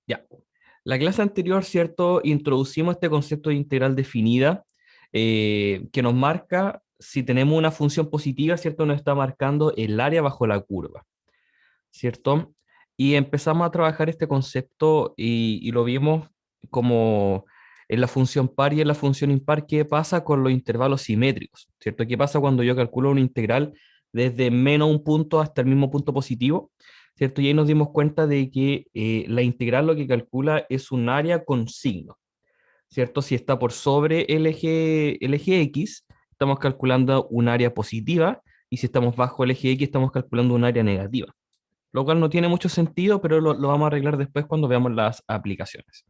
Ya. La clase anterior, ¿cierto? Introducimos este concepto de integral definida que nos marca si tenemos una función positiva, ¿cierto? Nos está marcando el área bajo la curva, ¿cierto? Y empezamos a trabajar este concepto y lo vimos como en la función par y en la función impar, qué pasa con los intervalos simétricos, ¿cierto? ¿Qué pasa cuando yo calculo una integral desde menos un punto hasta el mismo punto positivo? ¿Cierto? Y ahí nos dimos cuenta de que la integral lo que calcula es un área con signo, ¿cierto? Si está por sobre el eje X, estamos calculando un área positiva, y si estamos bajo el eje X, estamos calculando un área negativa, lo cual no tiene mucho sentido, pero lo vamos a arreglar después cuando veamos las aplicaciones.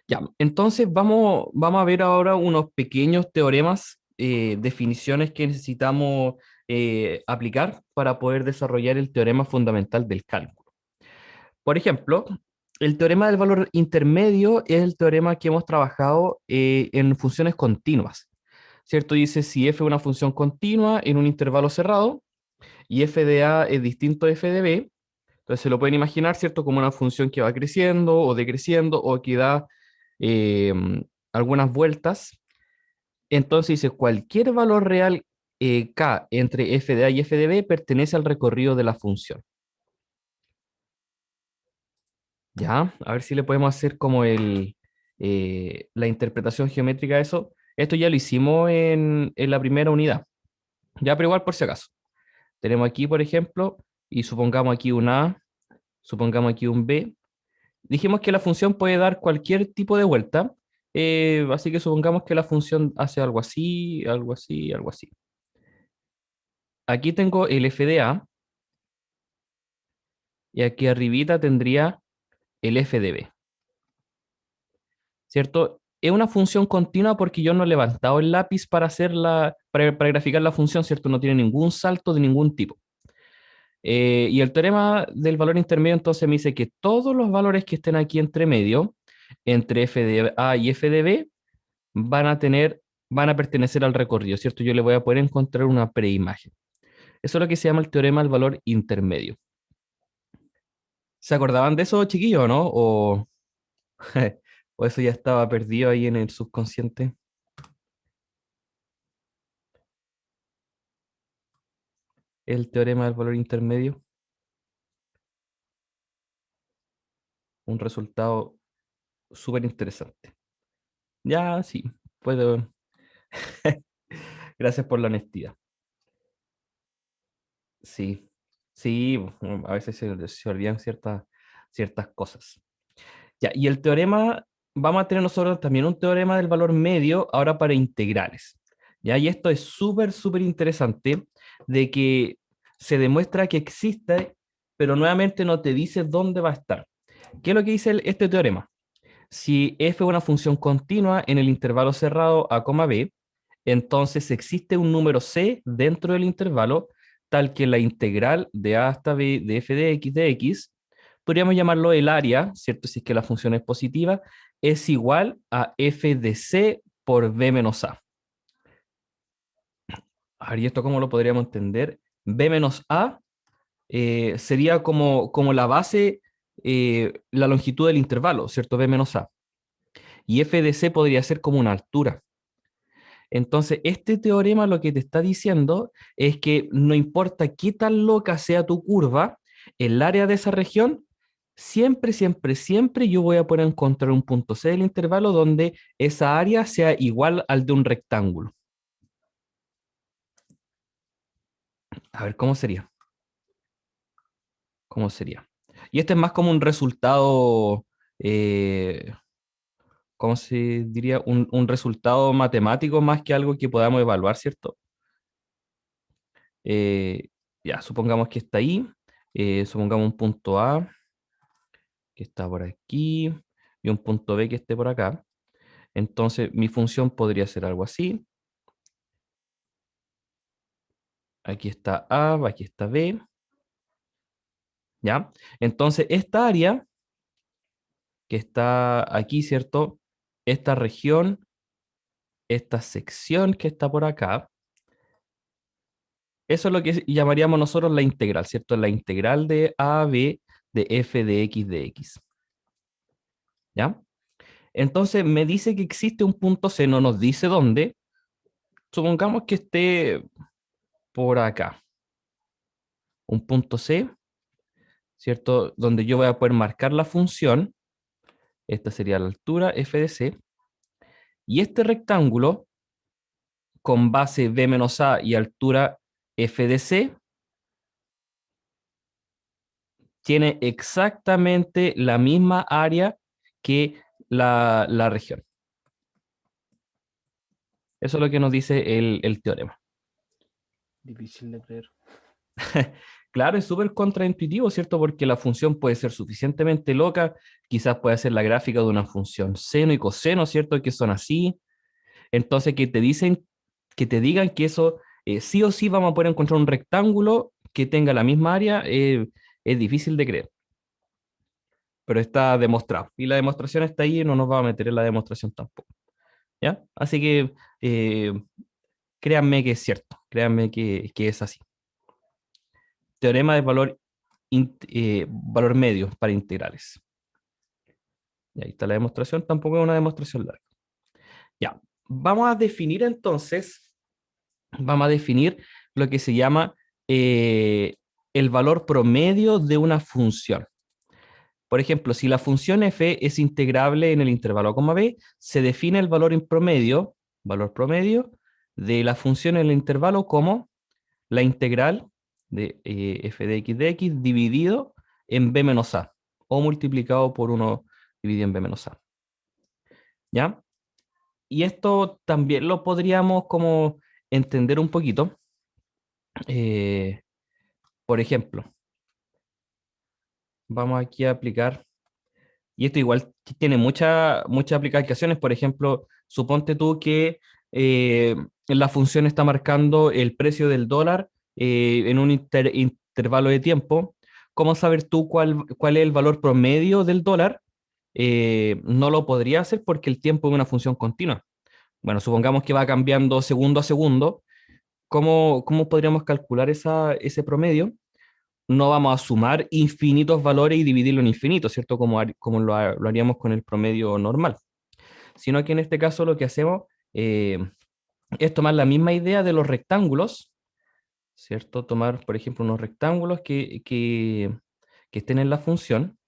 Ya, entonces vamos a ver ahora unos pequeños teoremas, definiciones que necesitamos aplicar para poder desarrollar el teorema fundamental del cálculo. Por ejemplo, el teorema del valor intermedio es el teorema que hemos trabajado en funciones continuas, ¿cierto? Dice si f es una función continua en un intervalo cerrado y f de a es distinto de f de b. Entonces se lo pueden imaginar, ¿cierto? Como una función que va creciendo o decreciendo o que da eh, algunas vueltas. Entonces dice, cualquier valor real k entre f de a y f de b pertenece al recorrido de la función. ¿Ya? A ver si le podemos hacer como la interpretación geométrica de eso. Esto ya lo hicimos en la primera unidad. Ya, pero igual por si acaso. Tenemos aquí, por ejemplo, y supongamos aquí un a, supongamos aquí un b. Dijimos que la función puede dar cualquier tipo de vuelta, así que supongamos que la función hace algo así, algo así, algo así. Aquí tengo el f de a y aquí arribita tendría el f de b, ¿cierto? Es una función continua porque yo no he levantado el lápiz para para graficar la función, ¿cierto? No tiene ningún salto de ningún tipo. Y el teorema del valor intermedio entonces me dice que todos los valores que estén aquí entre medio, entre f de a y f de b, van a pertenecer al recorrido, ¿cierto? Yo le voy a poder encontrar una preimagen. Eso es lo que se llama el teorema del valor intermedio. ¿Se acordaban de eso, chiquillos, no? O eso ya estaba perdido ahí en el subconsciente. El teorema del valor intermedio, un resultado súper interesante. Ya, sí, puedo. Gracias por la honestidad. Sí, sí, a veces se olvidan ciertas cosas. Ya, y el teorema, vamos a tener nosotros también un teorema del valor medio ahora para integrales. Ya, y esto es súper, súper interesante de que se demuestra que existe, pero nuevamente no te dice dónde va a estar. ¿Qué es lo que dice este teorema? Si f es una función continua en el intervalo cerrado a, b, entonces existe un número c dentro del intervalo tal que la integral de a hasta b de f de x, podríamos llamarlo el área, ¿cierto? Si es que la función es positiva, es igual a f de c por b menos a. A ver, ¿y esto cómo lo podríamos entender? B menos a sería como la base, la longitud del intervalo, ¿cierto? B menos a. Y f de c podría ser como una altura. Entonces, este teorema lo que te está diciendo es que no importa qué tan loca sea tu curva, el área de esa región, siempre, siempre, siempre yo voy a poder encontrar un punto C del intervalo donde esa área sea igual al de un rectángulo. A ver, ¿cómo sería? ¿Cómo sería? Y este es más como un resultado, eh, ¿cómo se diría? Un resultado matemático más que algo que podamos evaluar, ¿cierto? Eh, ya, supongamos que está ahí, supongamos un punto A que está por aquí y un punto B que esté por acá. Entonces mi función podría ser algo así. Aquí está A, aquí está B, ¿ya? Entonces esta área que está aquí, ¿cierto? Esta región, esta sección que está por acá, eso es lo que llamaríamos nosotros la integral, ¿cierto? La integral de A a B de f de x. ¿Ya? Entonces me dice que existe un punto C, no nos dice dónde. Supongamos que esté por acá. Un punto C, ¿cierto? Donde yo voy a poder marcar la función. Esta sería la altura f de c. Y este rectángulo, con base b menos a y altura f de c, tiene exactamente la misma área que la región. Eso es lo que nos dice el teorema. Difícil de creer. Claro, es súper contraintuitivo, ¿cierto? Porque la función puede ser suficientemente loca, quizás puede ser la gráfica de una función seno y coseno, ¿cierto? Que son así. Entonces, que te digan que eso sí o sí vamos a poder encontrar un rectángulo que tenga la misma área, es difícil de creer, pero está demostrado. Y la demostración está ahí y no nos va a meter en la demostración tampoco. ¿Ya? Así que eh, créanme que es cierto, créanme que es así. Teorema de valor medio para integrales. Y ahí está la demostración, tampoco es una demostración larga. Ya, vamos a definir lo que se llama eh, el valor promedio de una función. Por ejemplo, si la función f es integrable en el intervalo a, b, se define el valor promedio de la función en el intervalo como la integral de f de x dividido en b menos a, o multiplicado por 1 dividido en b menos a. ¿Ya? Y esto también lo podríamos como entender un poquito. Eh, por ejemplo, vamos aquí a aplicar, y esto igual tiene muchas aplicaciones. Por ejemplo, suponte tú que la función está marcando el precio del dólar en un intervalo de tiempo. ¿Cómo saber tú cuál es el valor promedio del dólar? No lo podría hacer porque el tiempo es una función continua. Bueno, supongamos que va cambiando segundo a segundo. ¿Cómo podríamos calcular ese promedio? No vamos a sumar infinitos valores y dividirlo en infinito, ¿cierto? Como lo haríamos con el promedio normal. Sino que en este caso lo que hacemos es tomar la misma idea de los rectángulos, ¿cierto? Tomar, por ejemplo, unos rectángulos que estén en la función,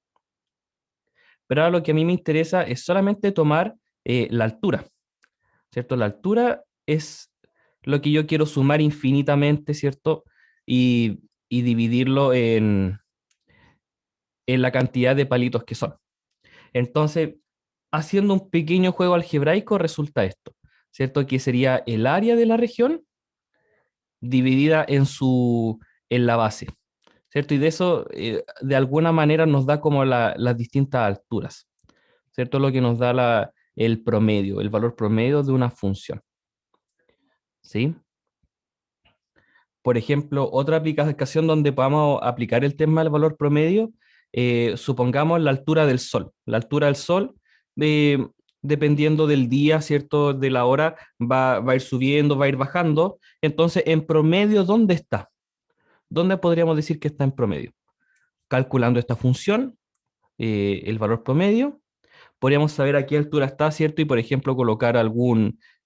pero ahora lo que a mí me interesa es solamente tomar la altura, ¿cierto? La altura es lo que yo quiero sumar infinitamente, ¿cierto? Y dividirlo en la cantidad de palitos que son. Entonces, haciendo un pequeño juego algebraico resulta esto, ¿cierto? Que sería el área de la región dividida en la base, ¿cierto? Y de eso, de alguna manera, nos da como las distintas alturas, ¿cierto? Lo que nos da el promedio, el valor promedio de una función, ¿sí? Por ejemplo, otra aplicación donde podamos aplicar el tema del valor promedio, supongamos la altura del sol. La altura del sol, eh, dependiendo del día, ¿cierto? De la hora, va a ir subiendo, va a ir bajando. Entonces, en promedio, ¿dónde está? ¿Dónde podríamos decir que está en promedio? Calculando esta función, el valor promedio, podríamos saber a qué altura está, ¿cierto? Y, por ejemplo, colocar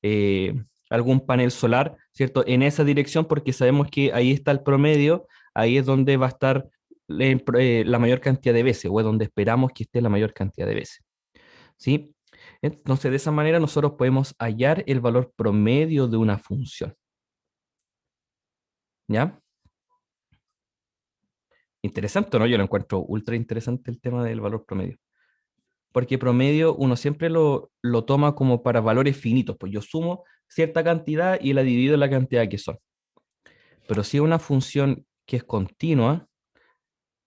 eh, algún panel solar, ¿cierto? En esa dirección, porque sabemos que ahí está el promedio, ahí es donde va a estar la mayor cantidad de veces, o es donde esperamos que esté la mayor cantidad de veces, ¿sí? Entonces, de esa manera nosotros podemos hallar el valor promedio de una función, ¿ya? Interesante, ¿no? Yo lo encuentro ultra interesante el tema del valor promedio. Porque promedio uno siempre lo toma como para valores finitos, pues yo sumo cierta cantidad y la divido en la cantidad que son. Pero si es una función que es continua,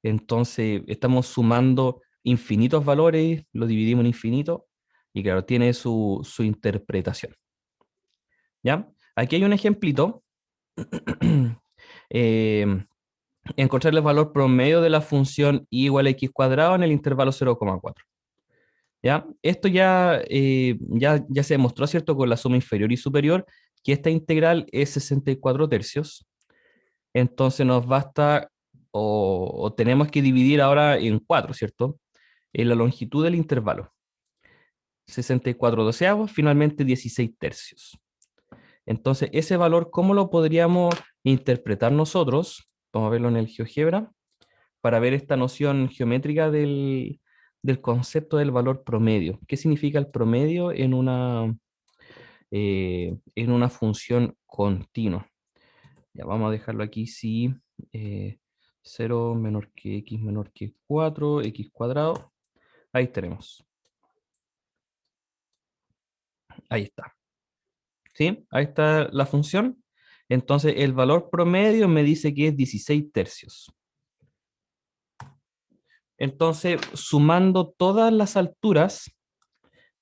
entonces estamos sumando infinitos valores, lo dividimos en infinito, y claro, tiene su interpretación. ¿Ya? Aquí hay un ejemplito. eh, Encontrar el valor promedio de la función y igual a x cuadrado en el intervalo 0,4. ¿Ya? Esto ya se demostró, ¿cierto? Con la suma inferior y superior, que esta integral es 64 tercios. Entonces nos basta o tenemos que dividir ahora en 4, ¿cierto? En la longitud del intervalo. 64 doceavos, finalmente 16 tercios. Entonces, ese valor, ¿cómo lo podríamos interpretar nosotros? Vamos a verlo en el GeoGebra, para ver esta noción geométrica del concepto del valor promedio. ¿Qué significa el promedio en una función continua? Ya vamos a dejarlo aquí, sí. 0 menor que x menor que 4, x cuadrado. Ahí tenemos. Ahí está. ¿Sí? Ahí está la función. Entonces, el valor promedio me dice que es 16 tercios. Entonces, sumando todas las alturas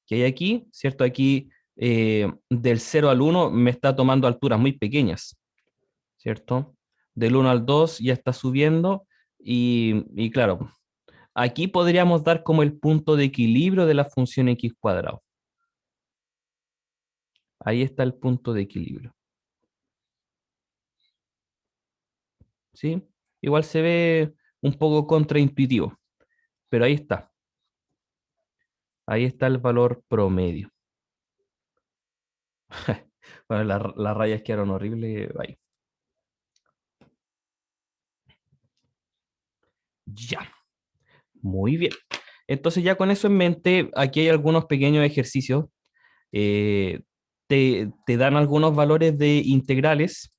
que hay aquí, ¿cierto? Aquí del 0 al 1 me está tomando alturas muy pequeñas, ¿cierto? Del 1 al 2 ya está subiendo y claro, aquí podríamos dar como el punto de equilibrio de la función x cuadrado. Ahí está el punto de equilibrio. ¿Sí? Igual se ve un poco contraintuitivo, pero ahí está. Ahí está el valor promedio. Bueno, las rayas quedaron horribles ahí. Ya, muy bien. Entonces ya con eso en mente, aquí hay algunos pequeños ejercicios. Eh, te dan algunos valores de integrales,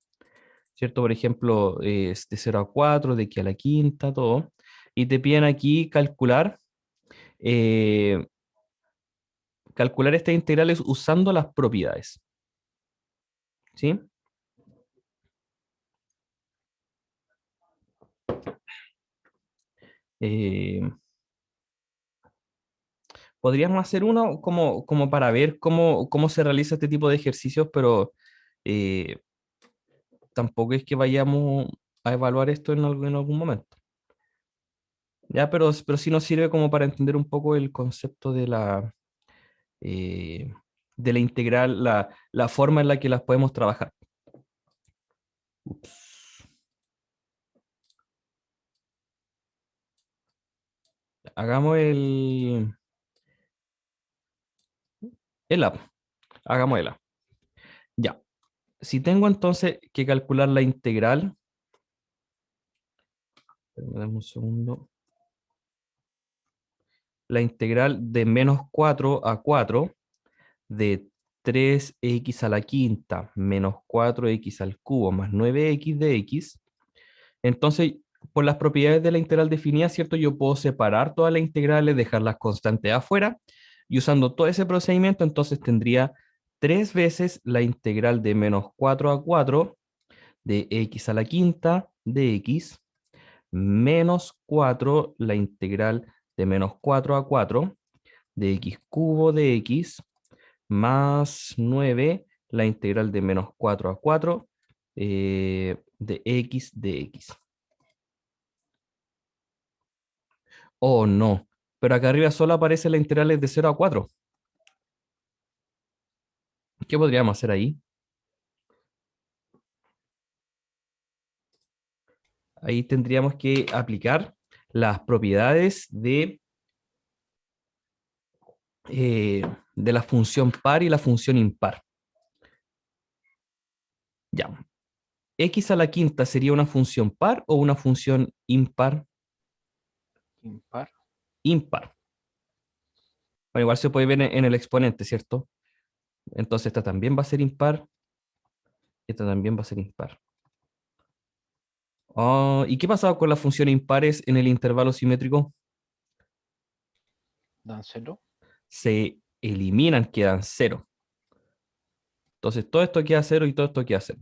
¿cierto? Por ejemplo, de 0 a 4, de aquí a la quinta, todo. Y te piden aquí eh, calcular estas integrales usando las propiedades. ¿Sí? Eh, podríamos hacer uno como para ver cómo se realiza este tipo de ejercicios, pero eh, tampoco es que vayamos a evaluar esto en algún momento. Ya, pero sí nos sirve como para entender un poco el concepto eh, de la integral, la forma en la que las podemos trabajar. Ups. Hagamos el app. Hagamos el app. Ya. Si tengo entonces que calcular la integral, dame un segundo. La integral de menos 4 a 4 de 3x a la quinta menos 4x al cubo más 9x de x. Entonces, por las propiedades de la integral definida, ¿cierto? Yo puedo separar todas las integrales, dejar las constantes afuera, y usando todo ese procedimiento, entonces tendría 3 veces la integral de menos 4 a 4 de x a la quinta de x, menos 4 la integral de menos 4 a 4 de x cubo de x, más 9 la integral de menos 4 a 4 de x de x. Oh, no. Pero acá arriba solo aparecen las integrales de 0 a 4. ¿Qué podríamos hacer ahí? Ahí tendríamos que aplicar las propiedades eh, de la función par y la función impar. Ya. ¿X a la quinta sería una función par o una función impar? Impar. Impar. Bueno, igual se puede ver en el exponente, ¿cierto? Entonces esta también va a ser impar. Esta también va a ser impar. Oh, ¿y qué pasaba con las funciones impares en el intervalo simétrico? Dan cero. Se eliminan, quedan cero. Entonces todo esto queda cero y todo esto queda cero.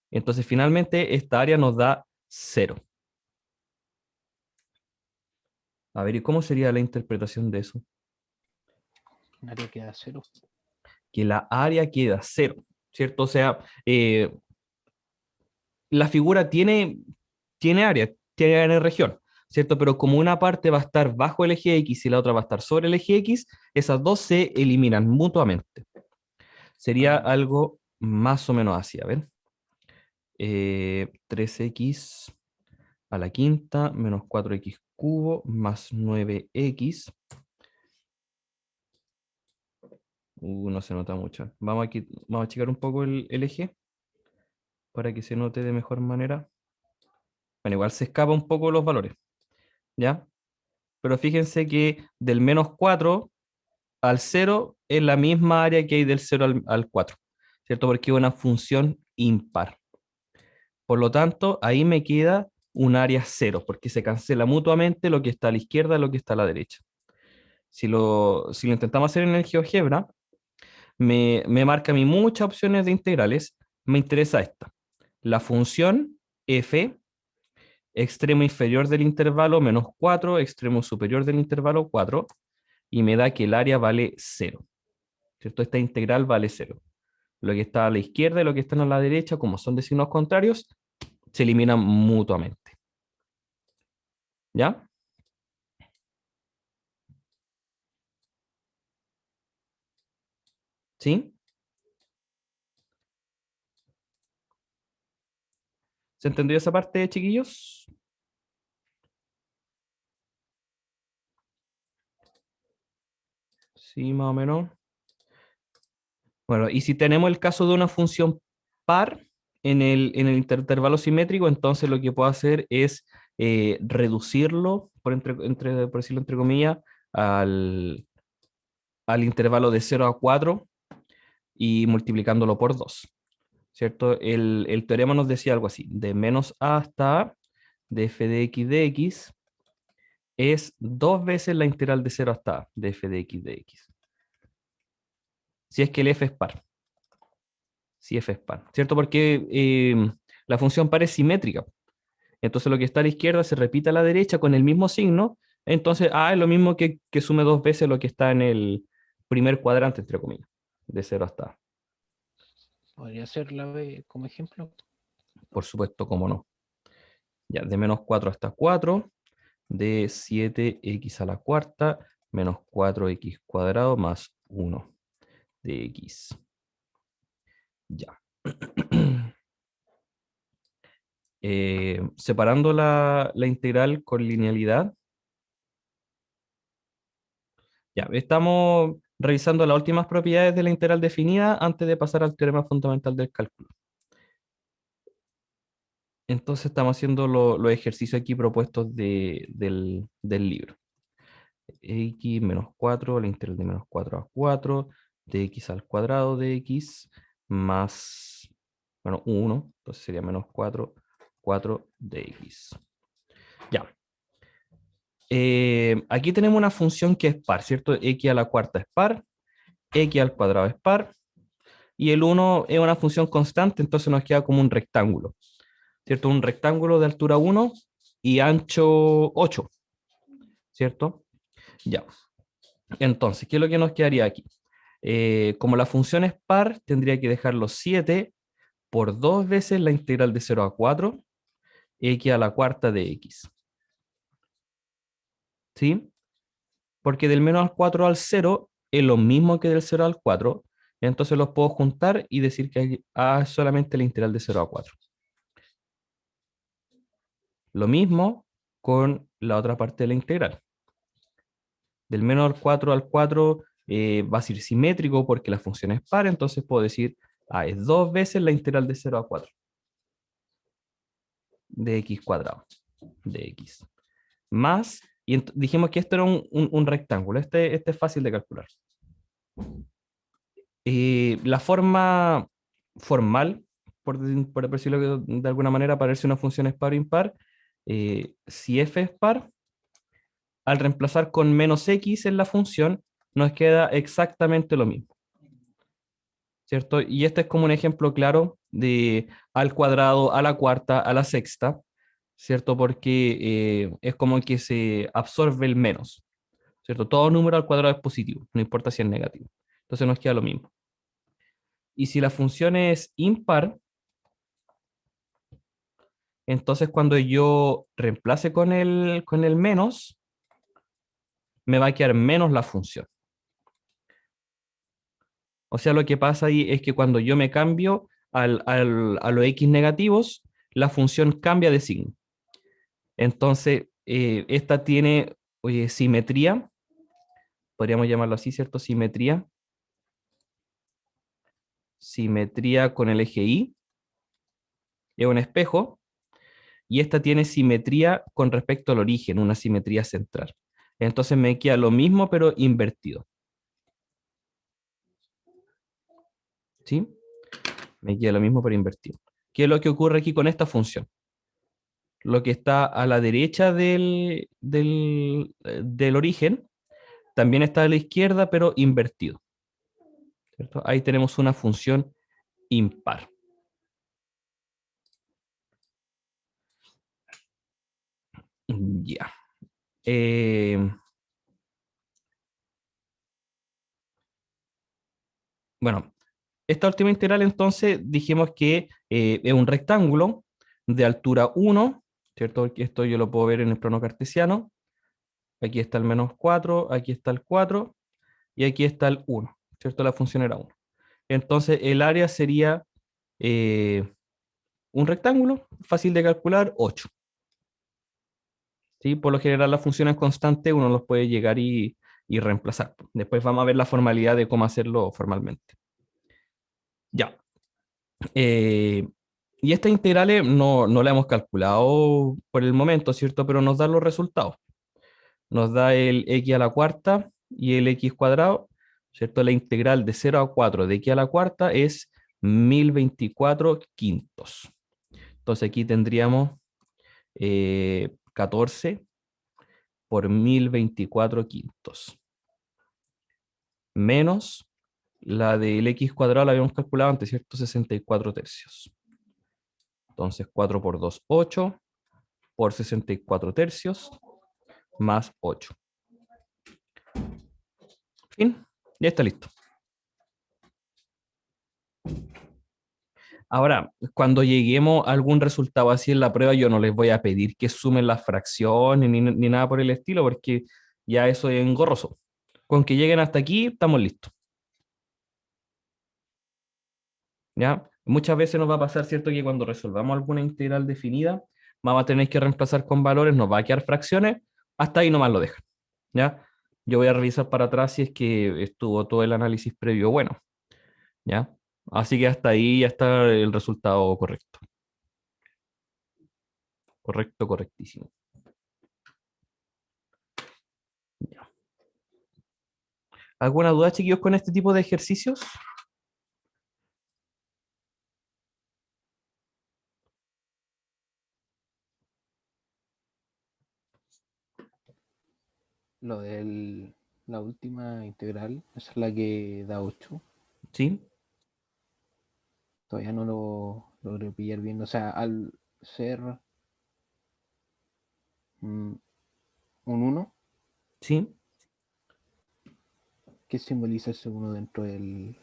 Entonces finalmente esta área nos da cero. A ver, ¿y cómo sería la interpretación de eso? Un área queda cero. Que la área queda cero, ¿cierto? O sea, la figura tiene área, tiene área en región, ¿cierto? Pero como una parte va a estar bajo el eje X y la otra va a estar sobre el eje X, esas dos se eliminan mutuamente. Sería algo más o menos así, a ver. 3x a la quinta menos 4x cubo más 9x. No se nota mucho. Vamos a achicar un poco el eje para que se note de mejor manera. Bueno, igual se escapa un poco los valores, ¿ya? Pero fíjense que del menos 4 al 0 es la misma área que hay del 0 al 4, ¿cierto? Porque es una función impar. Por lo tanto, ahí me queda un área 0, porque se cancela mutuamente lo que está a la izquierda y lo que está a la derecha. Si lo intentamos hacer en el GeoGebra, me marca a mí muchas opciones de integrales. Me interesa esta. La función f, extremo inferior del intervalo menos 4, extremo superior del intervalo 4, y me da que el área vale 0. ¿Cierto? Esta integral vale 0. Lo que está a la izquierda y lo que está a la derecha, como son de signos contrarios, se eliminan mutuamente. ¿Ya? ¿Sí? ¿Se entendió esa parte, chiquillos? Sí, más o menos. Bueno, y si tenemos el caso de una función par en el intervalo simétrico, entonces lo que puedo hacer es reducirlo, por decirlo entre comillas, al, al intervalo de 0 a 4 y multiplicándolo por 2. ¿Cierto? El teorema nos decía algo así, de menos a hasta a, de f de x es dos veces la integral de 0 hasta a de f de x. Si es que el f es par. Si f es par, ¿cierto? Porque la función par es simétrica. Entonces lo que está a la izquierda se repite a la derecha con el mismo signo. Entonces A es lo mismo que sume dos veces lo que está en el primer cuadrante, entre comillas, de 0 hasta A. Podría ser la B como ejemplo. Por supuesto, cómo no. Ya, de menos 4 hasta 4, de 7x a la cuarta, menos 4x cuadrado más 1 de x. Ya. Separando la integral con linealidad, ya, estamos revisando las últimas propiedades de la integral definida antes de pasar al teorema fundamental del cálculo. Entonces estamos haciendo los ejercicios aquí propuestos del libro. X menos 4, la integral de menos 4 a 4, de x al cuadrado de x, más, bueno, 1, entonces sería menos 4, 4 de x. Ya. Aquí tenemos una función que es par, ¿cierto? X a la cuarta es par, x al cuadrado es par, y el 1 es una función constante, entonces nos queda como un rectángulo, ¿cierto? Un rectángulo de altura 1 y ancho 8, ¿cierto? Ya. Entonces, ¿qué es lo que nos quedaría aquí? Como la función es par, tendría que dejar los 7 por dos veces la integral de 0 a 4, x a la cuarta de x. ¿Sí? Porque del menos al 4 al 0 es lo mismo que del 0 al 4, entonces los puedo juntar y decir que A es solamente la integral de 0 a 4. Lo mismo con la otra parte de la integral. Del menos al 4 al 4 va a ser simétrico porque la función es par, entonces puedo decir A es dos veces la integral de 0 a 4 de x cuadrado de x. Más, y dijimos que esto era un rectángulo, este es fácil de calcular. La forma formal, por decirlo de alguna manera, para ver si una función es par o impar, si f es par, al reemplazar con menos x en la función, nos queda exactamente lo mismo, ¿cierto? Y este es como un ejemplo claro de al cuadrado, a la cuarta, a la sexta, ¿cierto? Porque es como que se absorbe el menos, ¿cierto? Todo número al cuadrado es positivo, no importa si es negativo. Entonces nos queda lo mismo. Y si la función es impar, entonces cuando yo reemplace con el menos, me va a quedar menos la función. O sea, lo que pasa ahí es que cuando yo me cambio a los x negativos, la función cambia de signo. Entonces, esta tiene simetría, podríamos llamarlo así, ¿cierto? Simetría. Simetría con el eje Y, es un espejo, y esta tiene simetría con respecto al origen, una simetría central. Entonces me queda lo mismo, pero invertido. ¿Sí? Me queda lo mismo, pero invertido. ¿Qué es lo que ocurre aquí con esta función? Lo que está a la derecha del origen, también está a la izquierda, pero invertido. ¿Cierto? Ahí tenemos una función impar. Ya. Eh, bueno, esta última integral entonces dijimos que es un rectángulo de altura 1, ¿cierto? Porque esto yo lo puedo ver en el plano cartesiano. Aquí está el menos 4, aquí está el 4 y aquí está el 1, ¿cierto? La función era 1. Entonces el área sería eh, un rectángulo, fácil de calcular, 8. ¿Sí? Por lo general las funciones constantes uno los puede llegar y reemplazar. Después vamos a ver la formalidad de cómo hacerlo formalmente. Ya. Eh, y estas integrales no las hemos calculado por el momento, ¿cierto? Pero nos dan los resultados. Nos da el x a la cuarta y el x cuadrado, ¿cierto? La integral de 0 a 4 de x a la cuarta es 1024 quintos. Entonces aquí tendríamos 14 por 1024 quintos. Menos la del x cuadrado, la habíamos calculado antes, ¿cierto? 64 tercios. Entonces 4 por 2, 8 por 64 tercios más 8. Fin, ya está listo. Ahora, cuando lleguemos a algún resultado así en la prueba, yo no les voy a pedir que sumen las fracciones ni nada por el estilo, porque ya eso es engorroso. Con que lleguen hasta aquí, estamos listos. ¿Ya? Muchas veces nos va a pasar, ¿cierto?, que cuando resolvamos alguna integral definida, vamos a tener que reemplazar con valores, nos va a quedar fracciones, hasta ahí nomás lo dejan. ¿Ya? Yo voy a revisar para atrás si es que estuvo todo el análisis previo bueno. ¿Ya? Así que hasta ahí ya está el resultado correcto. Correcto, correctísimo. Ya. ¿Alguna duda, chiquillos, con este tipo de ejercicios? Lo de la última integral, esa es la que da 8. ¿Sí? Todavía no lo logré pillar bien. O sea, al ser un 1, ¿Sí? ¿qué simboliza ese 1 dentro de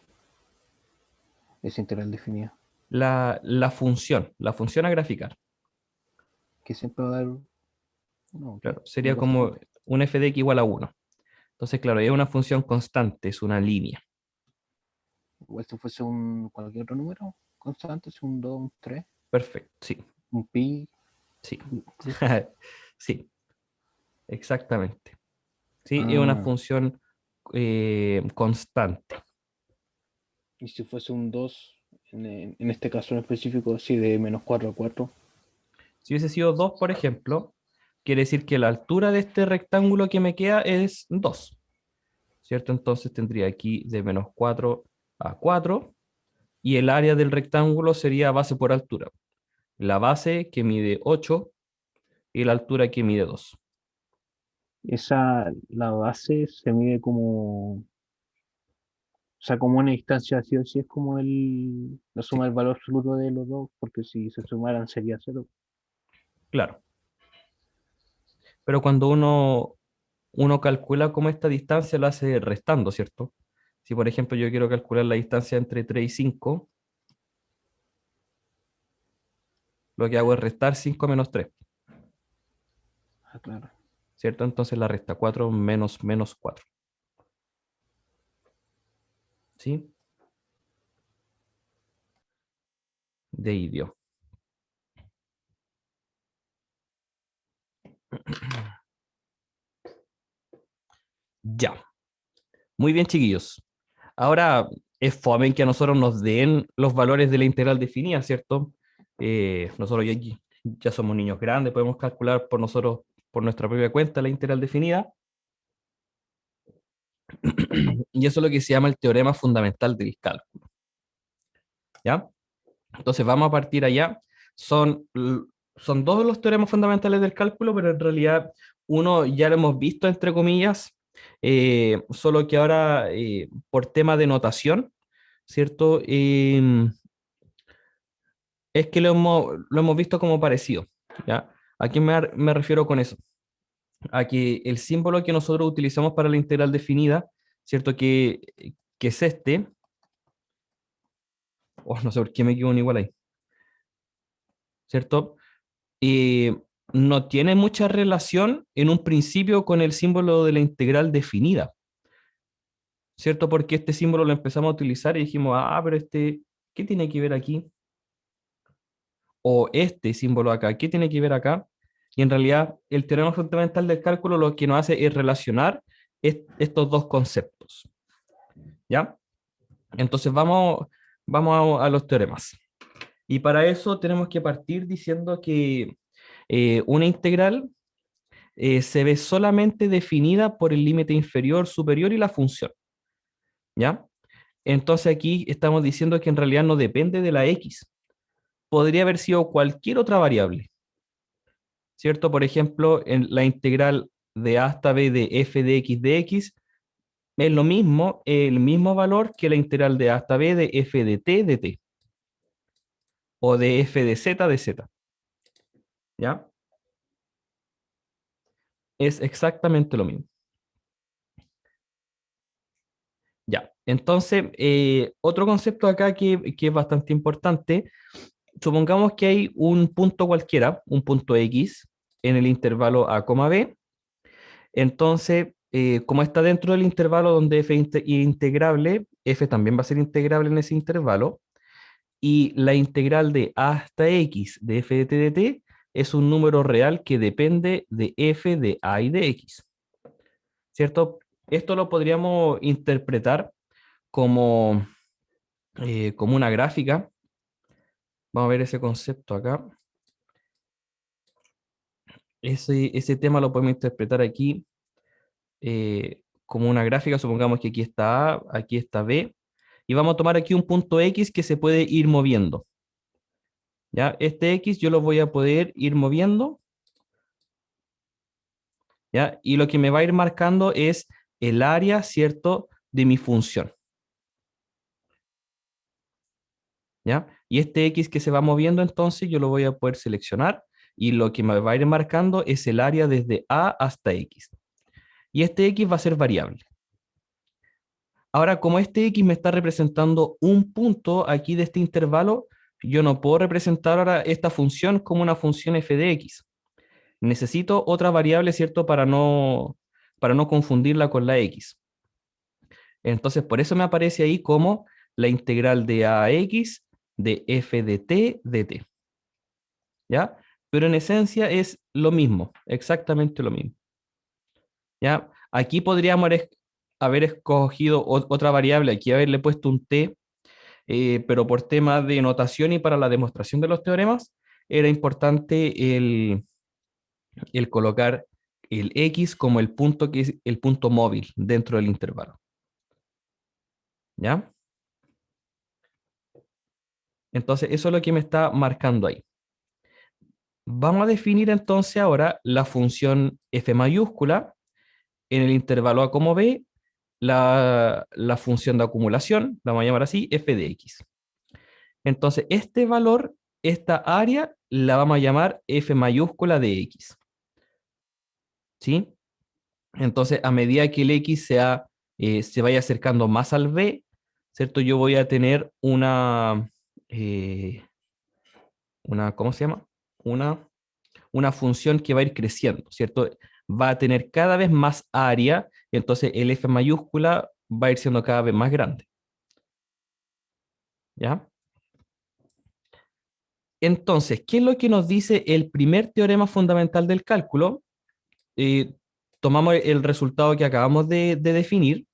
esa integral definida? La función a graficar. Que siempre va a dar. No, ok. Claro, Una sería cosa como simple. un f de x igual a 1. Entonces, claro, es una función constante, es una línea. Igual si fuese cualquier otro número constante, es un 2, un 3, Perfecto, sí, un pi. sí. Sí, exactamente. Sí, es una Ah, función constante. y si fuese un 2 en este caso en específico, así de -4 a 4. Si hubiese sido 2, por ejemplo, quiere decir que la altura de este rectángulo que me queda es 2, ¿cierto? Entonces tendría aquí de -4 a 4 y el área del rectángulo sería base por altura. La base que mide 8 y la altura que mide 2. La base se mide como, o sea, como una distancia así o sí es como la Sí, suma del valor absoluto de los dos, porque si se sumaran sería cero. claro. Pero cuando uno calcula como esta distancia, lo hace restando, ¿cierto? Si, por ejemplo, yo quiero calcular la distancia entre 3 y 5, lo que hago es restar 5 menos 3, Ah, claro. ¿cierto? Entonces la resta 4 menos menos 4, ¿sí? De idio. Ya, muy bien, chiquillos. Ahora es fome que a nosotros nos den los valores de la integral definida, ¿cierto? Nosotros ya somos niños grandes, podemos calcular por nosotros, por nuestra propia cuenta, la integral definida. Y eso es lo que se llama el teorema fundamental del cálculo, ¿ya? Entonces vamos a partir allá. Son, son dos los teoremas fundamentales del cálculo, pero en realidad uno ya lo hemos visto, entre comillas, solo que ahora por tema de notación, ¿cierto? Es que lo hemos visto como parecido, ¿ya? ¿A qué me refiero con eso? A que el símbolo que nosotros utilizamos para la integral definida, ¿cierto? Que es este, oh, no sé por qué me equivoco igual ahí, ¿cierto? eh, no tiene mucha relación en un principio con el símbolo de la integral definida, ¿cierto? Porque este símbolo lo empezamos a utilizar y dijimos, ah, pero este, ¿qué tiene que ver aquí? O este símbolo acá, ¿qué tiene que ver acá? Y en realidad el teorema fundamental del cálculo lo que nos hace es relacionar estos dos conceptos, ¿ya? Entonces vamos a los teoremas. Y para eso tenemos que partir diciendo que una integral se ve solamente definida por el límite inferior, superior y la función, ¿ya? Entonces aquí estamos diciendo que en realidad no depende de la x. Podría haber sido cualquier otra variable, ¿cierto? Por ejemplo, en la integral de a hasta b de f de x es lo mismo, el mismo valor que la integral de a hasta b de f de t, o de f de z, ¿ya? Es exactamente lo mismo. Ya, entonces, otro concepto acá que es bastante importante. Supongamos que hay un punto cualquiera, un punto X, en el intervalo A, B. Entonces, como está dentro del intervalo donde f es integrable, f también va a ser integrable en ese intervalo. Y la integral de A hasta X de f de t es un número real que depende de f de A y de X. ¿Cierto? Esto lo podríamos interpretar como, como una gráfica. Vamos a ver ese concepto acá. Ese tema lo podemos interpretar aquí como una gráfica. Supongamos que aquí está A, aquí está B, y vamos a tomar aquí un punto X que se puede ir moviendo. ¿Ya? Este X yo lo voy a poder ir moviendo, ¿ya? Y lo que me va a ir marcando es el área, ¿cierto?, de mi función, ¿ya? Y este X que se va moviendo, entonces yo lo voy a poder seleccionar, y lo que me va a ir marcando es el área desde A hasta X. Y este X va a ser variable. Ahora, como este X me está representando un punto aquí de este intervalo, yo no puedo representar ahora esta función como una función f de x. Necesito otra variable, ¿cierto? Para no confundirla con la x. Entonces, por eso me aparece ahí como la integral de a x de f de t. ¿Ya? Pero en esencia es lo mismo, exactamente lo mismo. ¿Ya? Aquí podríamos haber escogido otra variable, aquí haberle puesto un t, pero por temas de notación y para la demostración de los teoremas, era importante el colocar el x como el punto que es el punto móvil dentro del intervalo. ¿Ya? Entonces, eso es lo que me está marcando ahí. Vamos a definir entonces ahora la función f mayúscula en el intervalo a como b, la función de acumulación, la vamos a llamar así, f de x. Entonces, este valor, esta área, la vamos a llamar f mayúscula de x. ¿Sí? Entonces, a medida que el x se vaya acercando más al b, ¿cierto? Yo voy a tener eh, ¿cómo se llama? Una, una función que va a ir creciendo, ¿cierto? Va a tener cada vez más área, entonces el f mayúscula va a ir siendo cada vez más grande, ¿ya? Entonces, ¿qué es lo que nos dice el primer teorema fundamental del cálculo? tomamos el resultado que acabamos de definir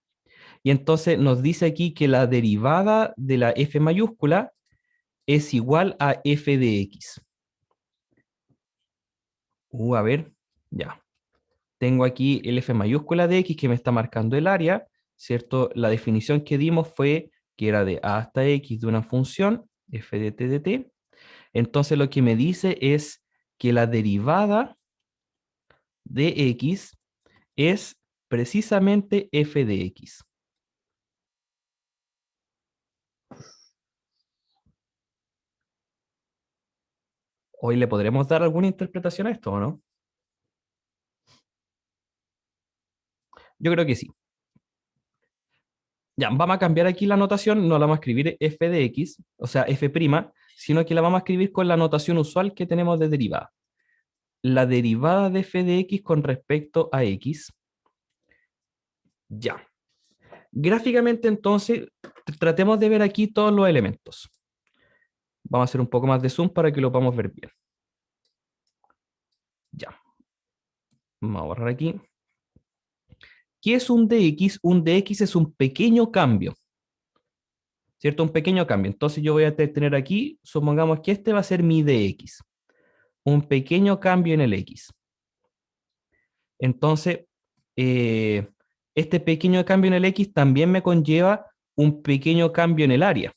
y entonces nos dice aquí que la derivada de la f mayúscula es igual a f de x. A ver, ya. Tengo aquí el f mayúscula de x que me está marcando el área, ¿cierto? La definición que dimos fue que era de a hasta x de una función, f de t. Entonces lo que me dice es que la derivada de x es precisamente f de x. Hoy le podremos dar alguna interpretación a esto, ¿o no? Yo creo que sí. Ya, vamos a cambiar aquí la notación, no la vamos a escribir f de x, o sea, f', sino que la vamos a escribir con la notación usual que tenemos de derivada. La derivada de f de x con respecto a x. Ya. Gráficamente, entonces, tratemos de ver aquí todos los elementos. Vamos a hacer un poco más de zoom para que lo podamos ver bien. Ya. Vamos a borrar aquí. ¿Qué es un dx? Un dx es un pequeño cambio, ¿cierto? Un pequeño cambio. Entonces yo voy a tener aquí, supongamos que este va a ser mi dx. Un pequeño cambio en el x. Entonces, eh, este pequeño cambio en el x también me conlleva un pequeño cambio en el área,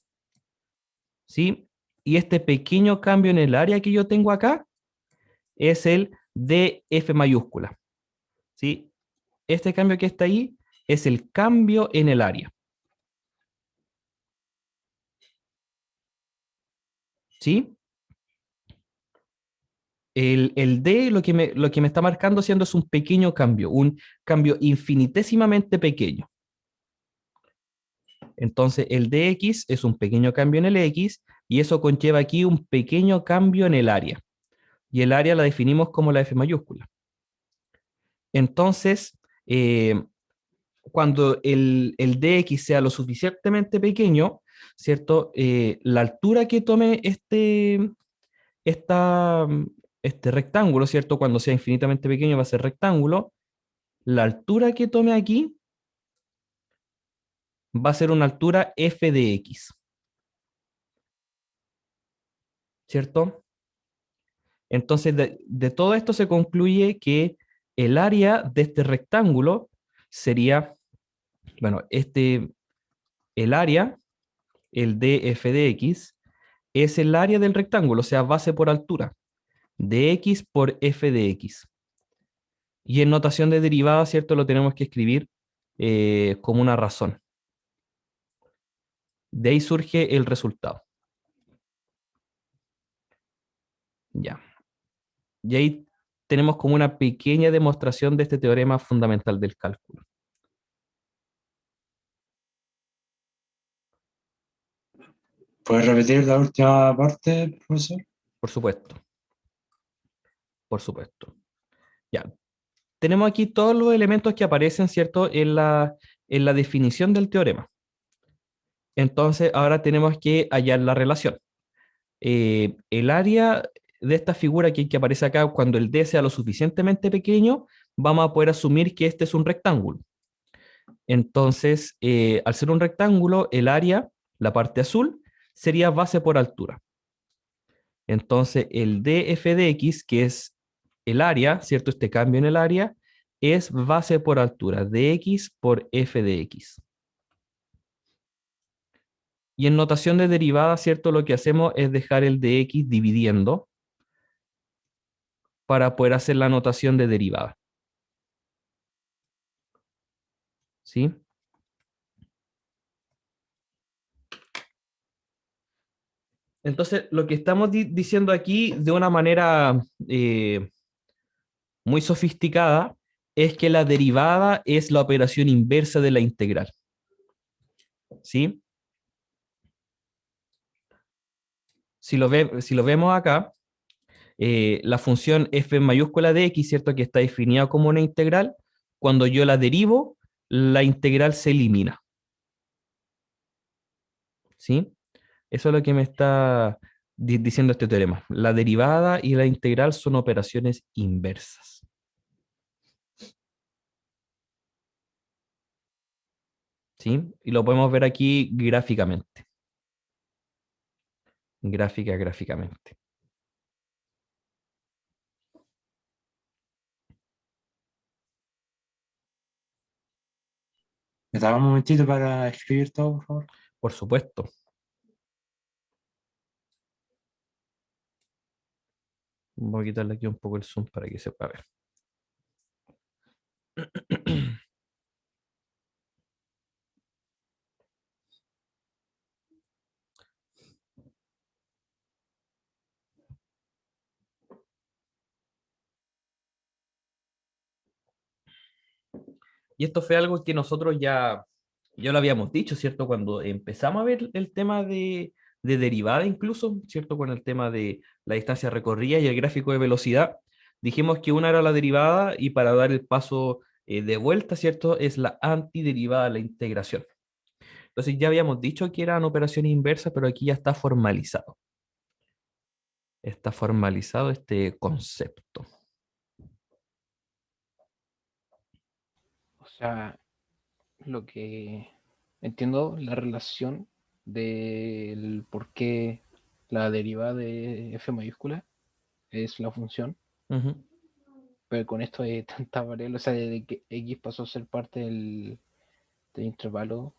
¿sí? Y este pequeño cambio en el área que yo tengo acá es el df mayúscula, ¿sí? Este cambio que está ahí es el cambio en el área, ¿sí? El D lo que me está marcando siendo es un pequeño cambio, un cambio infinitesimamente pequeño. Entonces el dx es un pequeño cambio en el x y eso conlleva aquí un pequeño cambio en el área. Y el área la definimos como la f mayúscula. Entonces, cuando el dx sea lo suficientemente pequeño, ¿cierto? La altura que tome esta, este rectángulo, ¿cierto? Cuando sea infinitamente pequeño va a ser rectángulo. La altura que tome aquí va a ser una altura f de x, ¿cierto? Entonces, de todo esto se concluye que el área de este rectángulo sería, bueno, el área, el df de x, es el área del rectángulo, o sea, base por altura, de x por f de x. Y en notación de derivada, ¿cierto? Lo tenemos que escribir como una razón. De ahí surge el resultado. Ya. Y ahí tenemos como una pequeña demostración de este teorema fundamental del cálculo. ¿Puedes repetir la última parte, profesor? Por supuesto, por supuesto. Ya. Tenemos aquí todos los elementos que aparecen, ¿cierto? En la definición del teorema. Entonces, ahora tenemos que hallar la relación. El área de esta figura que aparece acá, cuando el D sea lo suficientemente pequeño, vamos a poder asumir que este es un rectángulo. Entonces, al ser un rectángulo, el área, la parte azul, sería base por altura. Entonces, el df de x, que es el área, ¿cierto? Este cambio en el área, es base por altura, dx por f de x. Y en notación de derivada, ¿cierto? Lo que hacemos es dejar el dx dividiendo para poder hacer la notación de derivada. ¿Sí? Entonces, lo que estamos diciendo aquí de una manera muy sofisticada es que la derivada es la operación inversa de la integral. ¿Sí? Si lo vemos acá, la función f mayúscula de x, ¿cierto? Que está definida como una integral, cuando yo la derivo, la integral se elimina. ¿Sí? Eso es lo que me está diciendo este teorema. La derivada y la integral son operaciones inversas. ¿sí? Y lo podemos ver aquí gráficamente. Gráficamente. ¿Me da un momentito para escribir todo, por favor? Por supuesto. Voy a quitarle aquí un poco el zoom para que se pueda ver. Y esto fue algo que nosotros ya lo habíamos dicho, ¿cierto? Cuando empezamos a ver el tema de derivada incluso, ¿cierto? Con el tema de la distancia recorrida y el gráfico de velocidad, dijimos que una era la derivada y para dar el paso de vuelta, ¿cierto? Es la antiderivada, la integración. Entonces ya habíamos dicho que eran operaciones inversas, pero aquí ya está formalizado. Está formalizado este concepto. O sea, lo que entiendo la relación del por qué la derivada de f mayúscula es la función, Ujú. pero con esto de tantas variables, o sea, de que x pasó a ser parte del intervalo,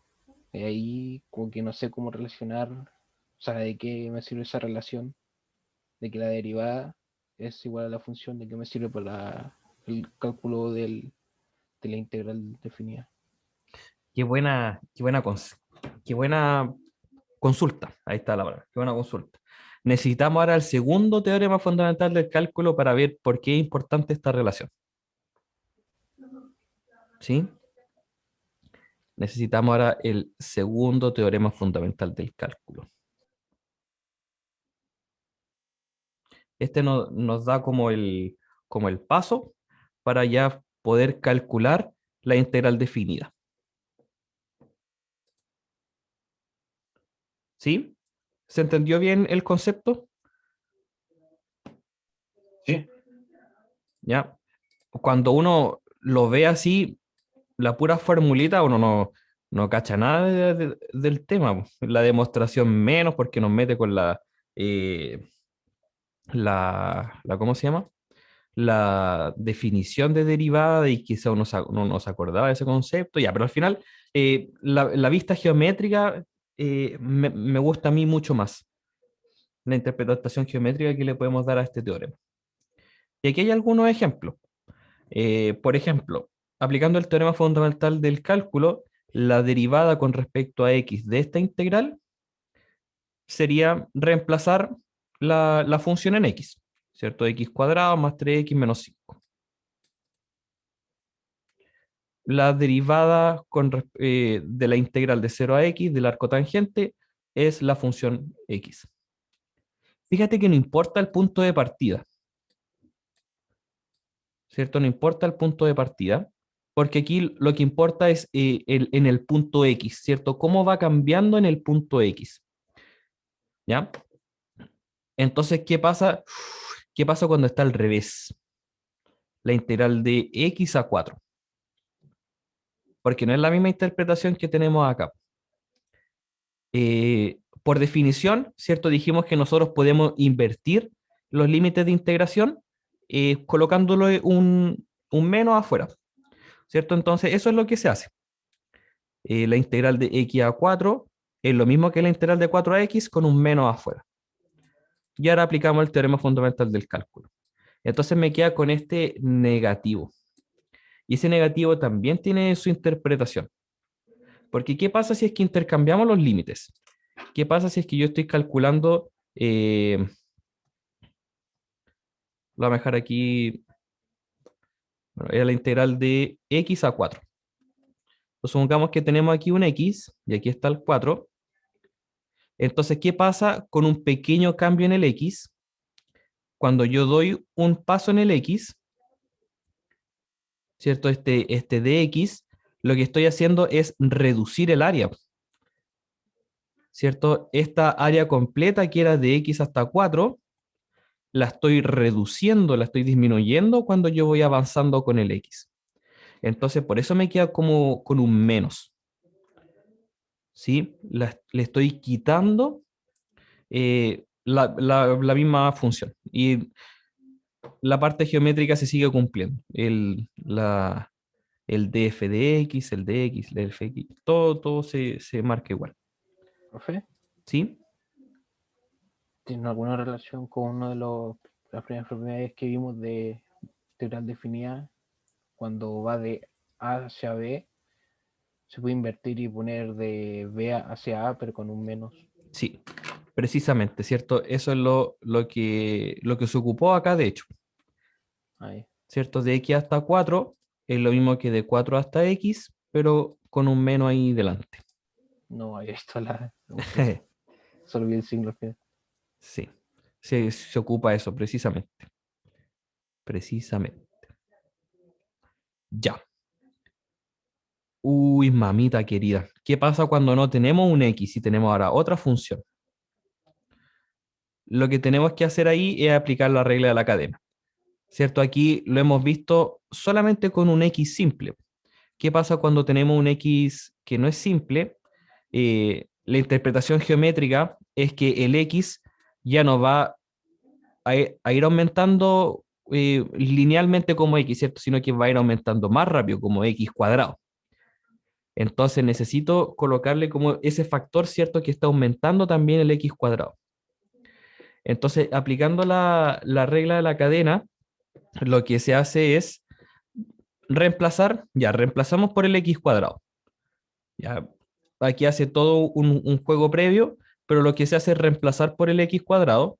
ahí como que no sé cómo relacionar, o sea, de qué me sirve esa relación, de que la derivada es igual a la función, de qué me sirve para el cálculo de la integral definida. Qué buena consulta. Ahí está la palabra. Qué buena consulta. Necesitamos ahora el segundo teorema fundamental del cálculo para ver por qué es importante esta relación. ¿Sí? Necesitamos ahora el segundo teorema fundamental del cálculo. Este nos da como el paso para ya poder calcular la integral definida. ¿Sí? ¿Se entendió bien el concepto? Sí, ¿Ya? Cuando uno lo ve así, la pura formulita, uno no cacha nada del tema. La demostración menos, porque nos mete con eh, ¿cómo se llama? La definición de derivada y quizá uno no se acordaba de ese concepto, ya, pero al final la vista geométrica me gusta a mí mucho más, la interpretación geométrica que le podemos dar a este teorema. Y aquí hay algunos ejemplos. Por ejemplo, aplicando el teorema fundamental del cálculo, la derivada con respecto a x de esta integral sería reemplazar la función en x, ¿cierto? X cuadrado más 3x menos 5. La derivada de la integral de 0 a x del arco tangente es la función x. Fíjate que no importa el punto de partida, ¿cierto? No importa el punto de partida, porque aquí lo que importa es en el punto X, ¿cierto? ¿Cómo va cambiando en el punto X? ¿Ya? Entonces, ¿qué pasa? ¿Qué pasa cuando está al revés? La integral de X a 4. Porque no es la misma interpretación que tenemos acá. Por definición, ¿cierto? Dijimos que nosotros podemos invertir los límites de integración colocándole un menos afuera, ¿cierto? Entonces, eso es lo que se hace. La integral de x a 4 es lo mismo que la integral de 4 a x con un menos afuera. Y ahora aplicamos el teorema fundamental del cálculo. Entonces me queda con este negativo. Y ese negativo también tiene su interpretación. Porque ¿qué pasa si es que intercambiamos los límites? ¿Qué pasa si es que yo estoy calculando, lo voy a dejar aquí, bueno, era la integral de x a 4. Entonces, supongamos que tenemos aquí un x y aquí está el 4. Entonces, ¿qué pasa con un pequeño cambio en el x? Cuando yo doy un paso en el x, ¿cierto? Este dx, lo que estoy haciendo es reducir el área, ¿cierto? Esta área completa que era de x hasta 4, la estoy reduciendo, la estoy disminuyendo cuando yo voy avanzando con el x. Entonces, por eso me queda como con un menos. ¿sí? Le estoy quitando la misma función. Y la parte geométrica se sigue cumpliendo. El df de x, el de x, el fx, todo se marca igual. Profe, ¿Sí? ¿tiene alguna relación con uno de las primeras propiedades que vimos de integral definida? Cuando va de A hacia B, se puede invertir y poner de B hacia A, pero con un menos. Sí, precisamente, ¿cierto? Eso es lo que se ocupó acá, de hecho, Ahí. ¿cierto? De x hasta 4 es lo mismo que de 4 hasta x, pero con un menos ahí delante. No había visto la demostración. Solo vi el signo al final. Sí, se ocupa eso, precisamente. Precisamente. Ya. Uy, mamita querida. ¿Qué pasa cuando no tenemos un x y tenemos ahora otra función? Lo que tenemos que hacer ahí es aplicar la regla de la cadena. ¿Cierto? Aquí lo hemos visto solamente con un x simple. ¿Qué pasa cuando tenemos un x que no es simple? La interpretación geométrica es que el x ya no va a ir aumentando linealmente como x, ¿cierto? Sino que va a ir aumentando más rápido como x cuadrado. Entonces necesito colocarle como ese factor, ¿cierto? Que está aumentando también el x cuadrado. Entonces, aplicando la regla de la cadena, lo que se hace es reemplazar, ya reemplazamos por el x cuadrado. Ya, aquí hace todo un juego previo, pero lo que se hace es reemplazar por el x cuadrado,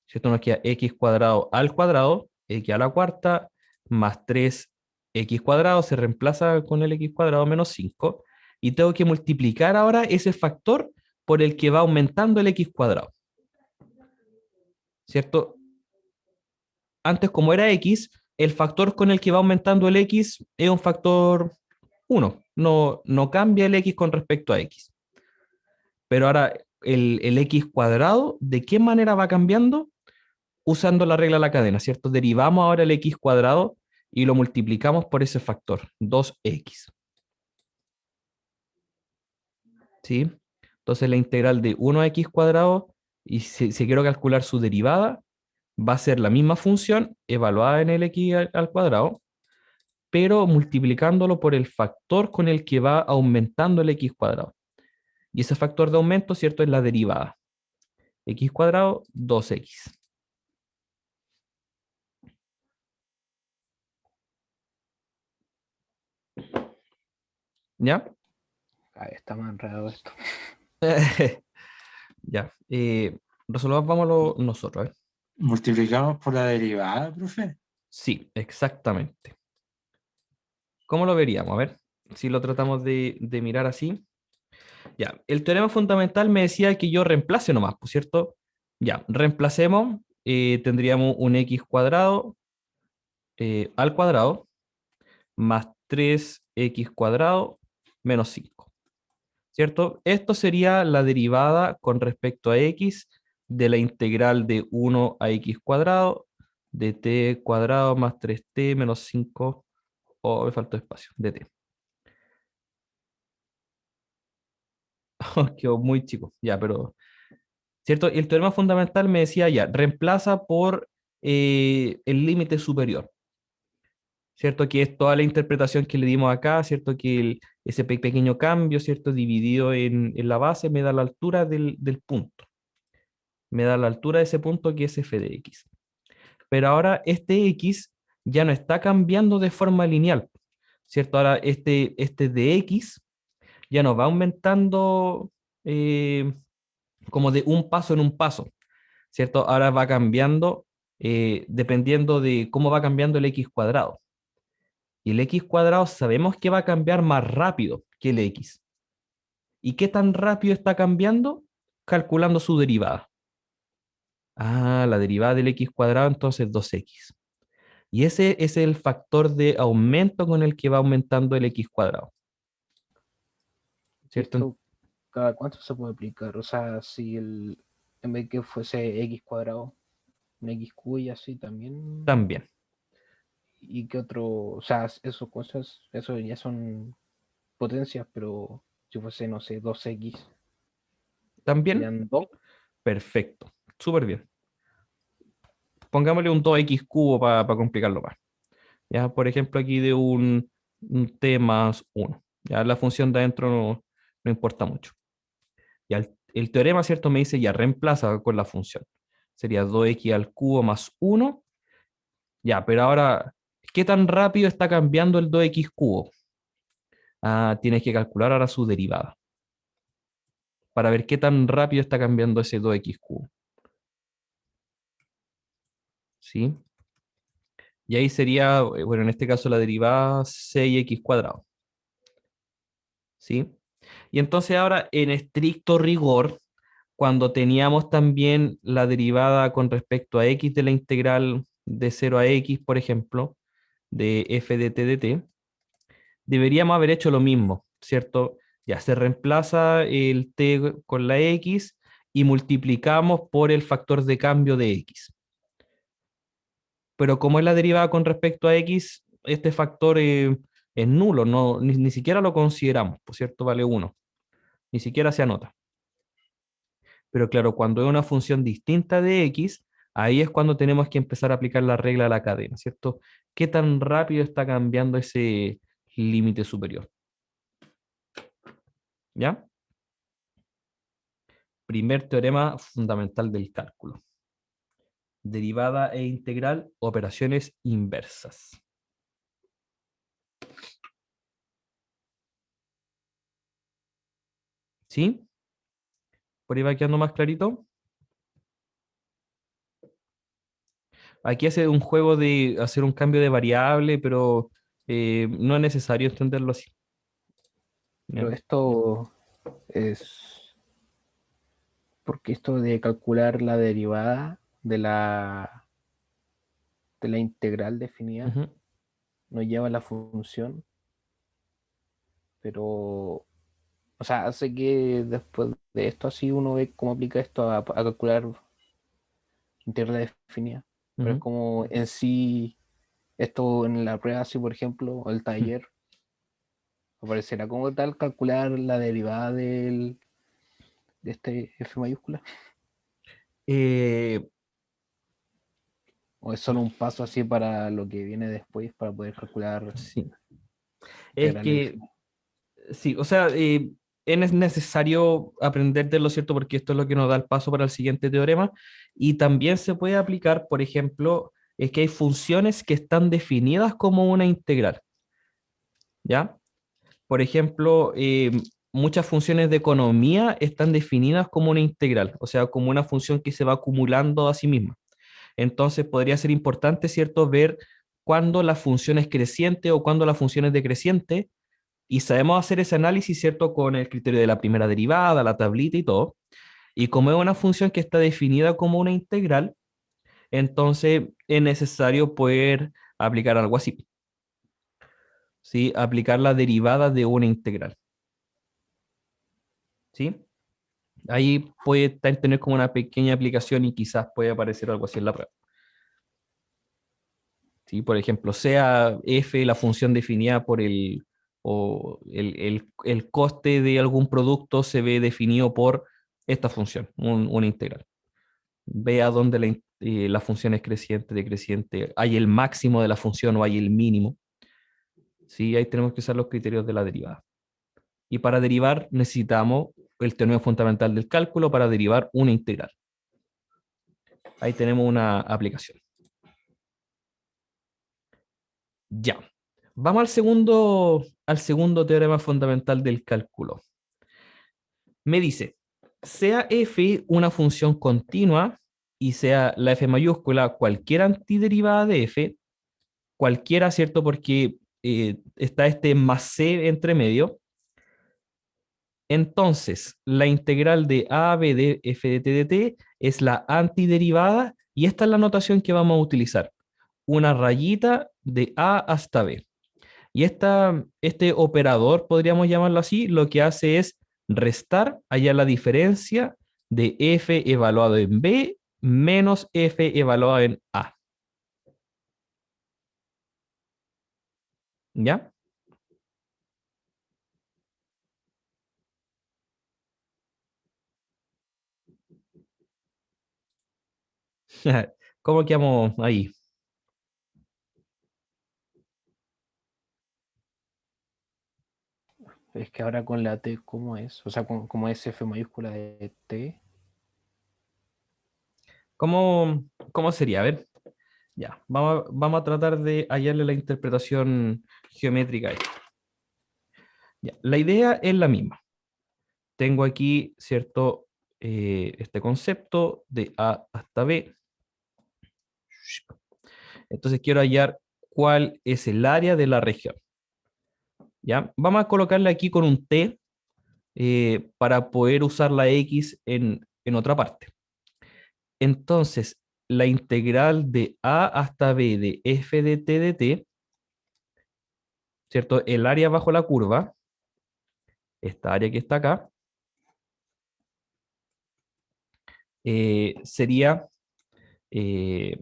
¿cierto? Nos queda x cuadrado al cuadrado, x a la cuarta, más 3x cuadrado, se reemplaza con el x cuadrado menos 5, y tengo que multiplicar ahora ese factor por el que va aumentando el x cuadrado, ¿cierto? Antes, como era x, el factor con el que va aumentando el x es un factor 1, no cambia el x con respecto a x. Pero ahora el x cuadrado, ¿de qué manera va cambiando? Usando la regla de la cadena, ¿cierto? Derivamos ahora el x cuadrado y lo multiplicamos por ese factor, 2x. ¿Sí? Entonces la integral de 1 a x cuadrado, y si quiero calcular su derivada, va a ser la misma función evaluada en el x al cuadrado, pero multiplicándolo por el factor con el que va aumentando el x cuadrado. Y ese factor de aumento, ¿cierto? Es la derivada. X cuadrado, 2x. ¿Ya? Ahí está más enredado esto. Ya. Resolvámoslo nosotros. ¿Eh? Multiplicamos por la derivada, profe. Sí, exactamente. ¿Cómo lo veríamos? A ver, si lo tratamos de mirar así. Ya, el teorema fundamental me decía que yo reemplace nomás, ¿por cierto? Ya, reemplacemos, tendríamos un x cuadrado al cuadrado más 3x cuadrado menos 5, ¿cierto? Esto sería la derivada con respecto a x de la integral de 1 a x cuadrado de t cuadrado más 3t menos 5, oh, me faltó espacio, de t. Quedó muy chico, ya, pero, ¿cierto? El teorema fundamental me decía ya, reemplaza por el límite superior, ¿cierto? Que es toda la interpretación que le dimos acá, ¿cierto? Que ese pequeño cambio, ¿cierto? Dividido en la base me da la altura del punto, me da la altura de ese punto que es f de x. Pero ahora este x ya no está cambiando de forma lineal, ¿cierto? Ahora este de x ya no va aumentando eh, como de un paso en un paso, ¿cierto? Ahora va cambiando dependiendo de cómo va cambiando el x cuadrado. Y el x cuadrado sabemos que va a cambiar más rápido que el x. ¿Y qué tan rápido está cambiando? Calculando su derivada. Ah, la derivada del x cuadrado, entonces 2x. Y ese es el factor de aumento con el que va aumentando el x cuadrado, ¿Y ¿cierto? esto cada cuánto se puede aplicar? O sea, si en vez que fuese x cuadrado, un xq y así también. También. ¿Y qué otro? O sea, esas cosas, eso ya son potencias, pero Si fuese, no sé, 2x, También, serían 2. perfecto, súper bien. Pongámosle un 2x cubo para complicarlo más. Ya, por ejemplo, aquí de un t más 1. Ya la función de adentro no importa mucho. Ya el teorema, ¿cierto? Me dice ya reemplaza con la función. Sería 2x al cubo más 1. Ya, pero ahora, ¿qué tan rápido está cambiando el 2x cubo? Ah, tienes que calcular ahora su derivada para ver qué tan rápido está cambiando ese 2x cubo. ¿Sí? Y ahí sería, bueno, en este caso la derivada 6x cuadrado. ¿Sí? Y entonces ahora, en estricto rigor, cuando teníamos también la derivada con respecto a x de la integral de 0 a x, por ejemplo, de f de t de t, deberíamos haber hecho lo mismo, ¿cierto? Ya se reemplaza el t con la x y multiplicamos por el factor de cambio de x. Pero como es la derivada con respecto a x, este factor es nulo, no, ni siquiera lo consideramos, por cierto, vale 1, ni siquiera se anota. Pero claro, cuando es una función distinta de x, ahí es cuando tenemos que empezar a aplicar la regla de la cadena, ¿cierto? ¿Qué tan rápido está cambiando ese límite superior? ¿Ya? Primer teorema fundamental del cálculo. Derivada e integral, operaciones inversas. ¿Sí? ¿Por ahí va quedando más clarito? Aquí hace un juego de hacer un cambio de variable, pero no es necesario entenderlo así. Pero ¿Ya? esto es porque esto de calcular la derivada de la integral definida Ujú. nos lleva a la función, pero, o sea, hace que después de esto así uno ve cómo aplica esto a calcular integral definida. Pero es Ujú. como en sí, esto en la prueba, así por ejemplo, o el taller, aparecerá como tal calcular la derivada de este F mayúscula, Eh, o es solo un paso así para lo que viene después para poder calcular sí. Es integrales que, definidas. sí, o sea, es necesario aprender de lo cierto porque esto es lo que nos da el paso para el siguiente teorema. Y también se puede aplicar, por ejemplo, es que hay funciones que están definidas como una integral, ¿ya? Por ejemplo, muchas funciones de economía están definidas como una integral, o sea, como una función que se va acumulando a sí misma. Entonces, podría ser importante, ¿cierto?, ver cuándo la función es creciente o cuándo la función es decreciente, y sabemos hacer ese análisis, ¿cierto?, con el criterio de la primera derivada, la tablita y todo. Y como es una función que está definida como una integral, entonces es necesario poder aplicar algo así, ¿sí? Aplicar la derivada de una integral, ¿sí? Ahí puede tener como una pequeña aplicación y quizás puede aparecer algo así en la prueba. ¿Sí? Por ejemplo, sea f la función definida por el coste de algún producto se ve definido por esta función, una integral. Vea dónde la función es creciente, decreciente, hay el máximo de la función o hay el mínimo. ¿Sí? Ahí tenemos que usar los criterios de la derivada. Y para derivar necesitamos el teorema fundamental del cálculo para derivar una integral. Ahí tenemos una aplicación. Ya. Vamos al segundo teorema fundamental del cálculo. Me dice, sea f una función continua y sea la f mayúscula cualquier antiderivada de f, cualquiera, ¿cierto? Porque está este más c entre medio. Entonces, la integral de a a b de f de t de t es la antiderivada y esta es la notación que vamos a utilizar. Una rayita de a hasta b. Y este operador, podríamos llamarlo así, lo que hace es restar allá la diferencia de f evaluado en b menos f evaluado en a. ¿Ya? ¿Cómo quedamos ahí? Es que ahora con la T, ¿cómo es? O sea, como es F mayúscula de T. ¿Cómo sería? A ver, ya, vamos a tratar de hallarle la interpretación geométrica a esto. Ya, la idea es la misma. Tengo aquí, ¿cierto? Este concepto de A hasta B. Entonces quiero hallar cuál es el área de la región. ¿Ya? Vamos a colocarle aquí con un T para poder usar la X en otra parte. Entonces, la integral de A hasta B de f de t de t, ¿cierto? El área bajo la curva, esta área que está acá, sería, eh,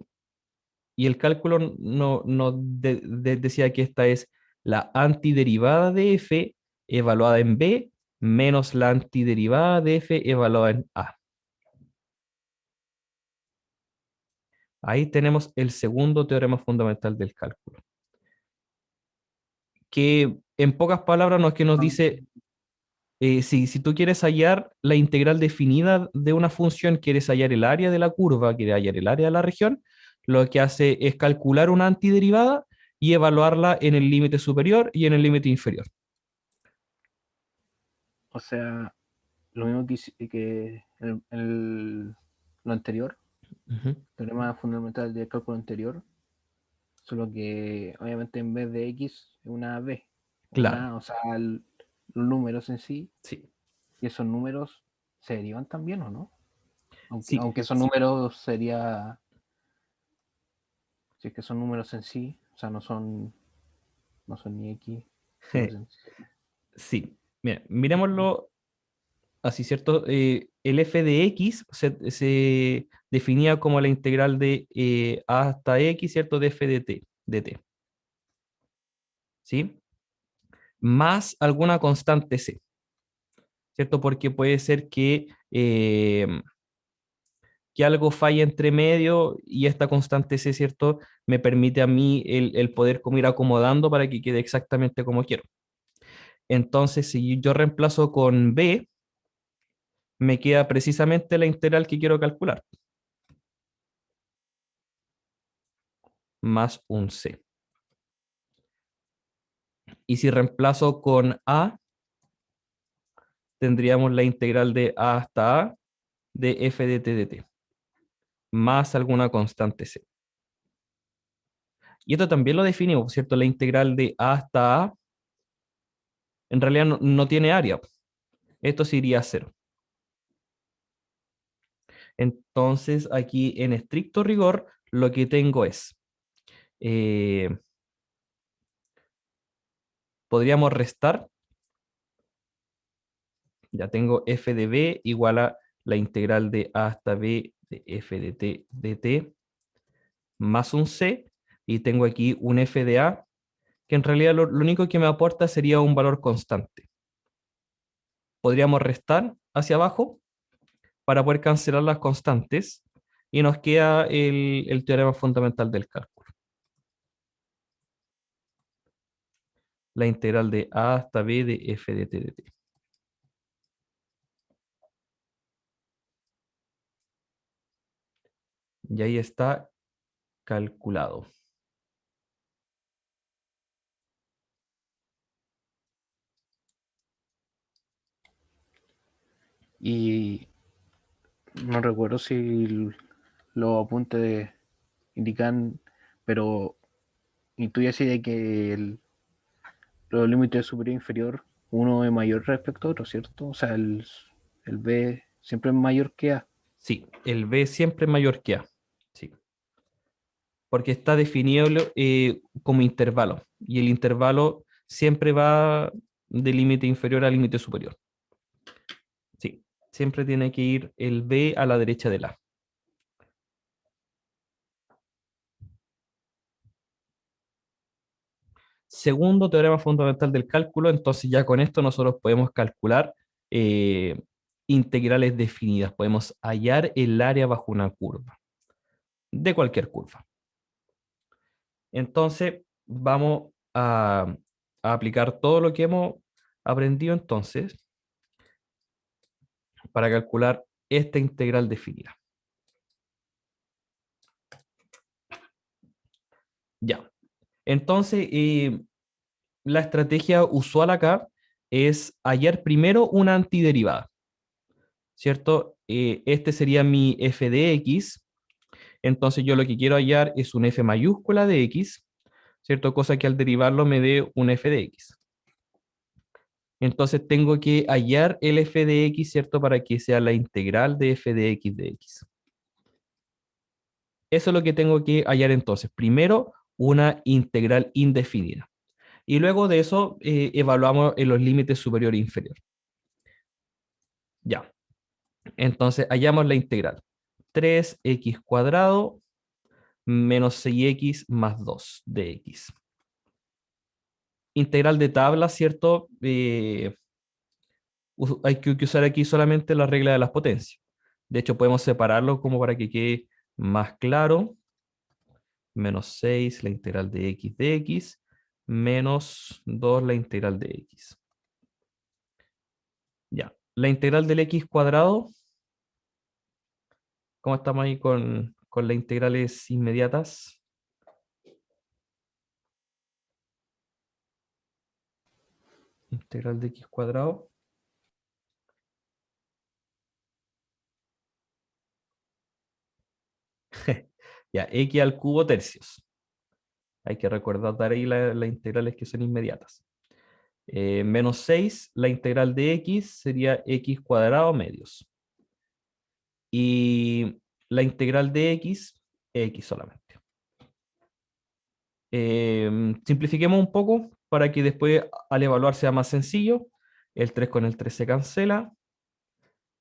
y el cálculo decía que esta es la antiderivada de f evaluada en B menos la antiderivada de f evaluada en A. Ahí tenemos el segundo teorema fundamental del cálculo, que en pocas palabras no es que nos Ah, dice, si tú quieres hallar la integral definida de una función, quieres hallar el área de la curva, quieres hallar el área de la región, lo que hace es calcular una antiderivada y evaluarla en el límite superior y en el límite inferior. o sea, lo mismo que lo anterior, Ujú. teorema fundamental del cálculo anterior, solo que obviamente en vez de X es una B, Claro, o sea, los números en sí, sí, y esos números se derivan también, ¿o no? Aunque, sí, aunque esos números sería, si es que son números en sí, o sea, no son ni X, números en sí. sí. Mira, miremoslo así, ¿cierto? El f de x se definía como la integral de a hasta x, ¿cierto? De f de t, ¿sí? Más alguna constante c, ¿cierto? Porque puede ser que algo falle entre medio y esta constante c, ¿cierto? Me permite a mí el poder como ir acomodando para que quede exactamente como quiero. Entonces, si yo reemplazo con b, me queda precisamente la integral que quiero calcular, más un c. Y si reemplazo con a, tendríamos la integral de a hasta a de f de t de t, más alguna constante c. Y esto también lo definimos, ¿cierto? La integral de a hasta a en realidad no tiene área. Esto se iría a cero. Entonces, aquí en estricto rigor, lo que tengo es, eh, podríamos restar, ya tengo f de b igual a la integral de a hasta b de f de t de t más un c, y tengo aquí un f de a, que en realidad lo único que me aporta sería un valor constante. Podríamos restar hacia abajo para poder cancelar las constantes y nos queda el teorema fundamental del cálculo. La integral de a hasta b de f de t de t. Y ahí está calculado. Y no recuerdo si los apuntes indican, pero intuye así de que los límites superior e inferior, uno es mayor respecto a otro, ¿cierto? O sea, el B siempre es mayor que A. Sí, el b siempre es mayor que a. Sí, porque está definido como intervalo. Y el intervalo siempre va de límite inferior a límite superior. Sí, siempre tiene que ir el b a la derecha del a. Segundo teorema fundamental del cálculo, entonces ya con esto nosotros podemos calcular eh, integrales definidas, podemos hallar el área bajo una curva. de cualquier curva. Entonces, vamos a aplicar todo lo que hemos aprendido entonces para calcular esta integral definida. Ya. Entonces, la estrategia usual acá es hallar primero una antiderivada, ¿cierto? Este sería mi f de x. Entonces yo lo que quiero hallar es un f mayúscula de x, ¿cierto? Cosa que al derivarlo me dé un f de x. Entonces tengo que hallar el f de x, ¿cierto? Para que sea la integral de f de x de x. Eso es lo que tengo que hallar entonces. Primero, una integral indefinida. Y luego de eso, evaluamos en los límites superior e inferior. Ya. Entonces, hallamos la integral. 3x cuadrado menos 6x más 2 de x. Integral de tabla, ¿cierto? Hay que usar aquí solamente la regla de las potencias. De hecho, podemos separarlo como para que quede más claro. Menos 6 la integral de x, menos 2 la integral de x. Ya. La integral del x cuadrado, ¿cómo estamos ahí con las integrales inmediatas? Integral de x cuadrado. Ya, x al cubo tercios. Hay que recordar dar ahí las integrales que son inmediatas. Menos 6, la integral de x sería x cuadrado medios. Y la integral de x solamente. Simplifiquemos un poco para que después al evaluar sea más sencillo. El 3 con el 3 se cancela.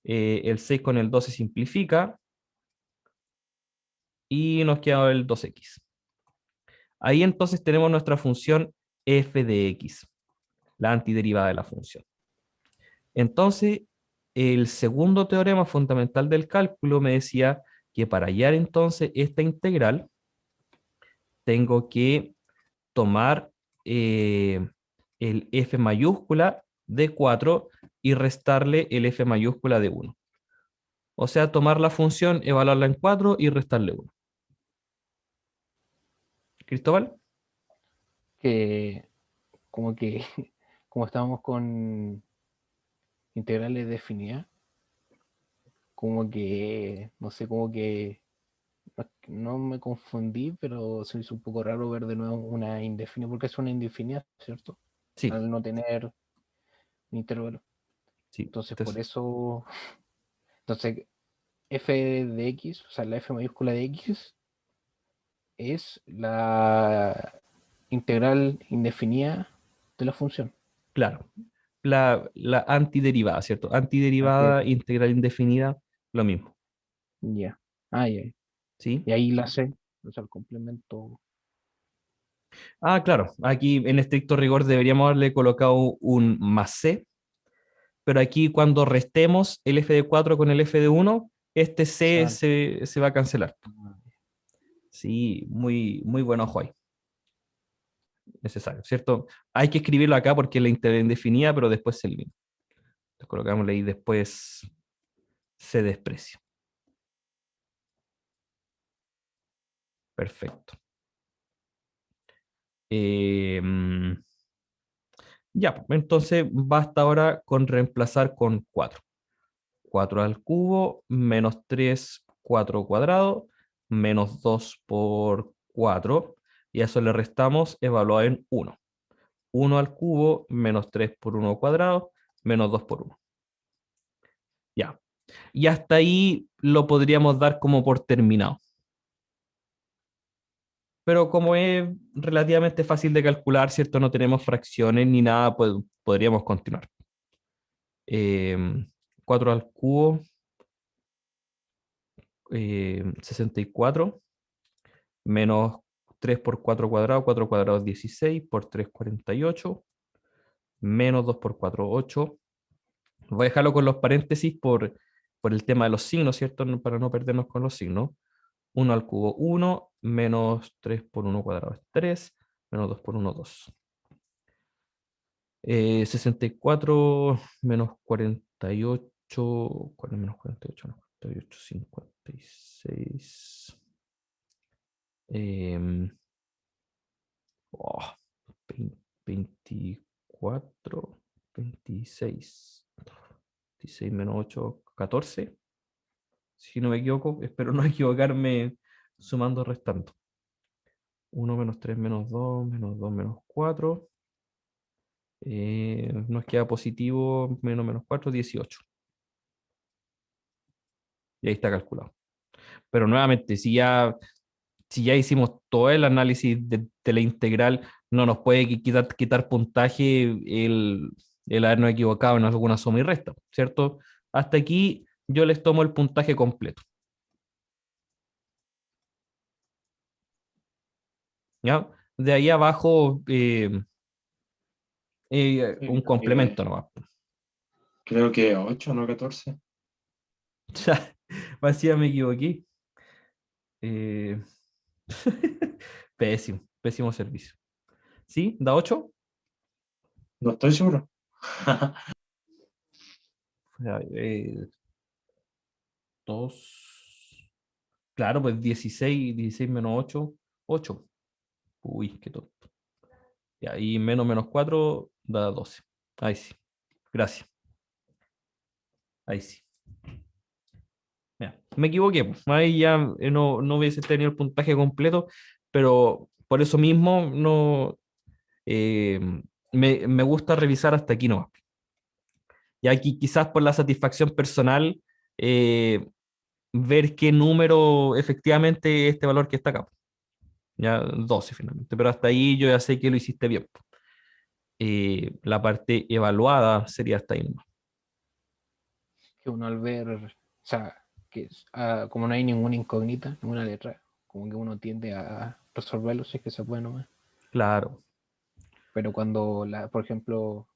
El 6 con el 2 se simplifica. Y nos queda el 2x. Ahí entonces tenemos nuestra función f de x, la antiderivada de la función. Entonces, el segundo teorema fundamental del cálculo me decía que para hallar entonces esta integral, tengo que tomar el f mayúscula de 4 y restarle el f mayúscula de 1. O sea, tomar la función, evaluarla en 4 y restarle 1. ¿Cristóbal? Que como que, como estábamos con integrales definidas, como que, no sé, como que no me confundí, pero se me hizo un poco raro ver de nuevo una indefinida, porque es una indefinida, ¿cierto? Sí, Al no tener un intervalo. sí. Entonces, por Entonces, eso, entonces, f de x, o sea, la f mayúscula de x, es la integral indefinida de la función. claro, la antiderivada, ¿cierto? Antiderivada, Antiderivada. integral indefinida, lo mismo, Ya. Ah, ya. ¿sí? Y ahí la C, o sea, el complemento. Ah, claro, aquí en estricto rigor deberíamos haberle colocado un más c, pero aquí cuando restemos el f de 4 con el f de 1, este c Sal. se va a cancelar. Ah, Sí, muy, muy buen ojo ahí, necesario, ¿cierto? Hay que escribirlo acá porque la integral indefinida, pero después se elimina. Entonces colocámosle ahí después se desprecia. Perfecto. Eh, ya, pues, entonces basta ahora con reemplazar con 4. 4 al cubo, menos 3, 4 cuadrado, menos 2 por 4, y a eso le restamos evaluado en 1. 1 al cubo, menos 3 por 1 cuadrado, menos 2 por 1. Ya. Y hasta ahí lo podríamos dar como por terminado. Pero como es relativamente fácil de calcular, ¿cierto? No tenemos fracciones ni nada, pues podríamos continuar. 4 al cubo, 64, menos 3 por 4 cuadrado, 4 cuadrado es 16, por 3, 48, menos 2 por 4, 8. Voy a dejarlo con los paréntesis por el tema de los signos, ¿cierto? Para no perdernos con los signos. 1 al cubo 1, menos 3 por 1 cuadrado es 3, menos 2 por 1, 2. 64 menos 48, ¿cuál es menos 48? No, 48, 56. Oh, 24, 26. 26 menos 8, 14. Si no me equivoco, espero no equivocarme sumando o restando. 1 menos 3 menos 2, menos 2 menos 4. Nos queda positivo, menos 4, 18. Y ahí está calculado. Pero nuevamente, si ya hicimos todo el análisis de la integral, no nos puede quitar puntaje el habernos equivocado en alguna suma y resta, ¿cierto? Hasta aquí yo les tomo el puntaje completo. ¿Ya? De ahí abajo, un complemento nomás. Creo que 8, no 14. Vacía, me equivoqué. Eh, Pésimo, pésimo servicio. ¿Sí? ¿Da 8? No estoy seguro. Eh, 2. Claro, pues 16 menos 8, 8. Uy, qué tonto. Y ahí menos 4 da 12. Ahí sí. Gracias. Ahí sí. Ya, me equivoqué, pues. Ahí ya no hubiese tenido el puntaje completo, pero por eso mismo no eh, me gusta revisar hasta aquí nomás. Y aquí quizás por la satisfacción personal, ver qué número efectivamente es este valor que está acá. Ya 12 finalmente, pero hasta ahí yo ya sé que lo hiciste bien. La parte evaluada sería hasta ahí nomás. Que uno al ver, o sea, como no hay ninguna incógnita, ninguna letra, como que uno tiende a resolverlo si es que se puede nomás. Claro. Pero cuando, por ejemplo,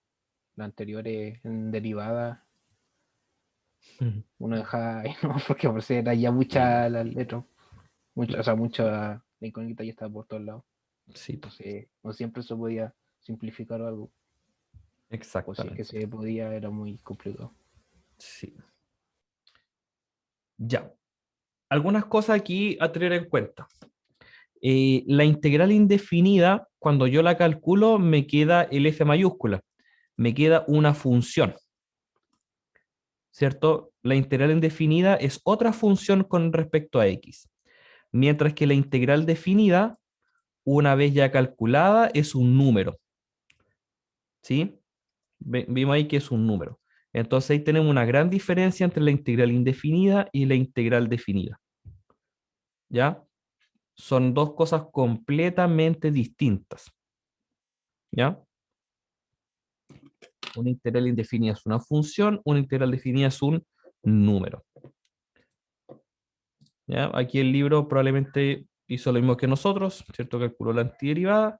la anterior es en derivada, uno deja ahí, ¿no? Porque por si era ya mucha la letra, mucha, o sea, mucha la incógnita ya estaba por todos lados. Sí, Entonces, no siempre se podía simplificar algo. O si es que exactamente. se podía, era muy complicado. Sí. Ya. Algunas cosas aquí a tener en cuenta. La integral indefinida, cuando yo la calculo, me queda el f mayúscula. Me queda una función, ¿cierto? La integral indefinida es otra función con respecto a x. Mientras que la integral definida, una vez ya calculada, es un número, ¿sí? Vimos ahí que es un número. Entonces ahí tenemos una gran diferencia entre la integral indefinida y la integral definida, ¿ya? Son dos cosas completamente distintas, ¿ya? Una integral indefinida es una función, una integral definida es un número, ¿ya? Aquí el libro probablemente hizo lo mismo que nosotros, ¿cierto? Calculó la antiderivada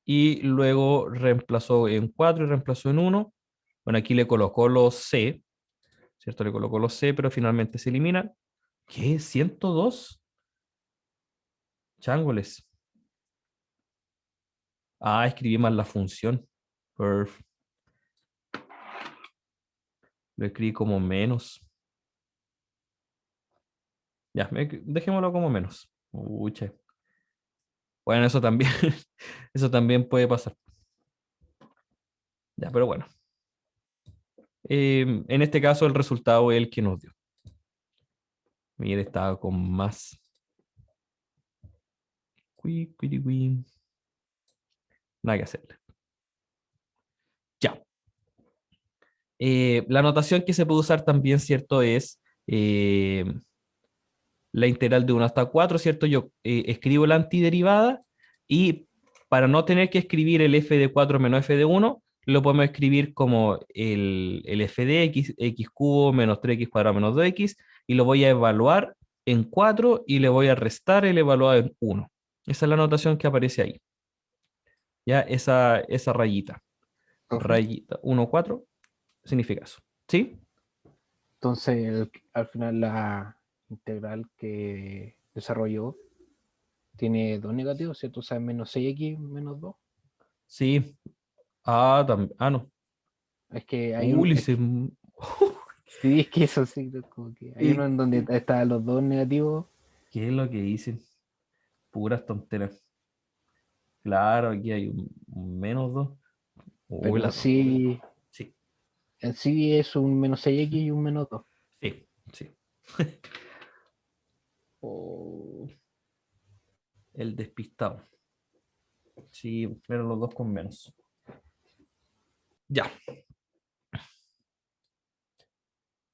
y luego reemplazó en 4 y reemplazó en 1. Bueno, aquí le colocó los C, ¿cierto? Le colocó los C, pero finalmente se eliminan. ¿Qué? ¿102? Chángoles. Ah, escribí mal la función. Perf. Lo escribí como menos. Ya, dejémoslo como menos. Uy, che. Bueno, eso también, eso también puede pasar. Ya, pero bueno. En este caso, el resultado es el que nos dio. Miguel estaba con más. Nada que hacerle. Ya. La notación que se puede usar también, ¿cierto? Es la integral de 1 hasta 4, ¿cierto? Yo escribo la antiderivada y para no tener que escribir el f de 4 menos f de 1, lo podemos escribir como el f de x, x cubo menos 3x cuadrado menos 2x, y lo voy a evaluar en 4 y le voy a restar el evaluado en 1. Esa es la notación que aparece ahí. Ya, esa rayita. Profe. Rayita 1, 4 significa eso. ¿Sí? Entonces, al final la integral desarrolló tiene dos negativos, ¿cierto? O sea, menos 6x menos 2. Sí. Ah, también. Ah, no. Es que hay un. Ulises. Sí, es que eso sí, como que hay uno ¿Qué en donde están los dos negativos. es lo que dicen? Puras tonteras. Claro, aquí hay un menos 2. Uy, Pero la tontería. Sí, en sí es un menos 6x y un menos 2. sí, sí. Oh, el despistado. Sí, pero los dos con menos. Ya,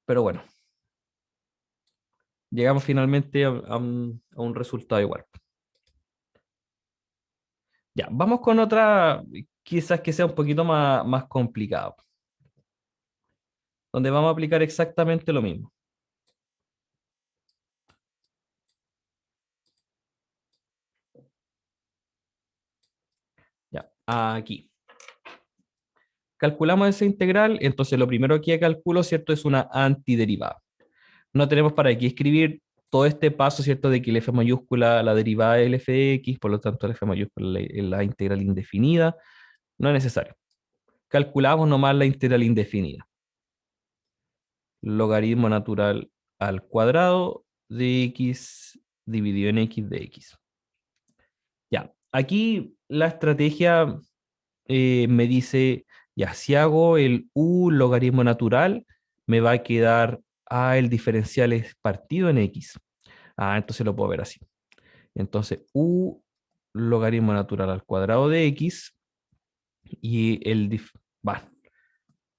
pero bueno, llegamos finalmente a un resultado igual. Ya, vamos con otra, quizás que sea un poquito más complicado, donde vamos a aplicar exactamente lo mismo. Ya, aquí. Calculamos esa integral, entonces lo primero que calculo, ¿cierto? Es una antiderivada. No tenemos para qué escribir todo este paso, ¿cierto? De que el f mayúscula, la derivada del f de x, por lo tanto el f mayúscula es la integral indefinida. No es necesario. Calculamos nomás la integral indefinida. Logaritmo natural al cuadrado de x dividido en x de x. Ya, aquí la estrategia me dice, ya, si hago el u logaritmo natural, me va a quedar, el diferencial es partido en x. Entonces lo puedo ver así. Entonces, u logaritmo natural al cuadrado de x y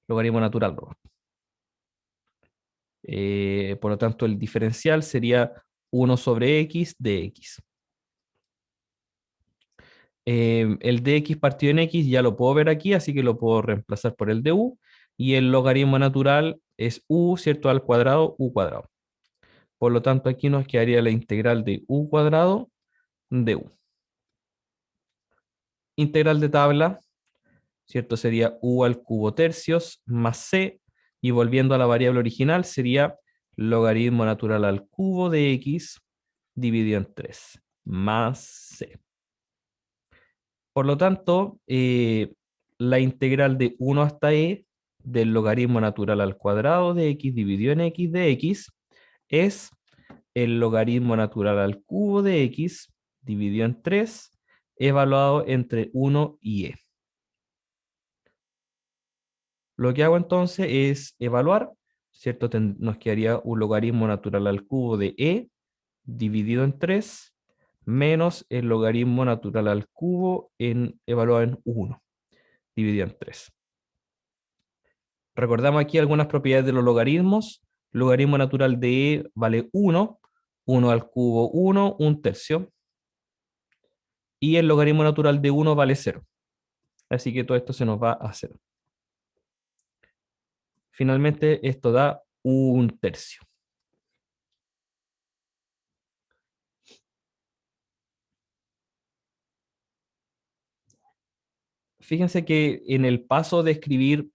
logaritmo natural, ¿no? Por lo tanto, el diferencial sería 1/x de x. El dx partido en x ya lo puedo ver aquí, así que lo puedo reemplazar por el de u. Y el logaritmo natural es u, ¿cierto? Al cuadrado, u cuadrado. Por lo tanto, aquí nos quedaría la integral de u cuadrado de u. Integral de tabla, ¿cierto? Sería u al cubo tercios más c. Y volviendo a la variable original, sería logaritmo natural al cubo de x dividido en 3 más c. Por lo tanto, la integral de 1 hasta e del logaritmo natural al cuadrado de x dividido en x de x es el logaritmo natural al cubo de x dividido en 3 evaluado entre 1 y e. Lo que hago entonces es evaluar, ¿cierto? Nos quedaría un logaritmo natural al cubo de e dividido en 3 menos el logaritmo natural al cubo evaluado en 1 dividido en 3. Recordamos aquí algunas propiedades de los logaritmos. Logaritmo natural de e vale 1, 1 al cubo 1, 1/3. Y el logaritmo natural de 1 vale 0. Así que todo esto se nos va a 0. Finalmente, esto da 1/3. Fíjense que en el paso de escribir,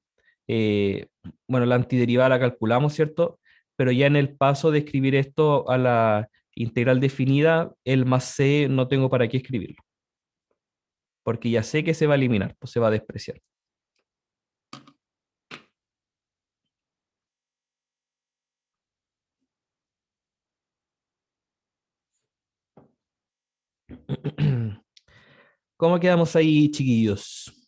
bueno, la antiderivada la calculamos, ¿cierto? Pero ya en el paso de escribir esto a la integral definida, el más c no tengo para qué escribirlo, porque ya sé que se va a eliminar, pues se va a despreciar. ¿Cómo quedamos ahí, chiquillos?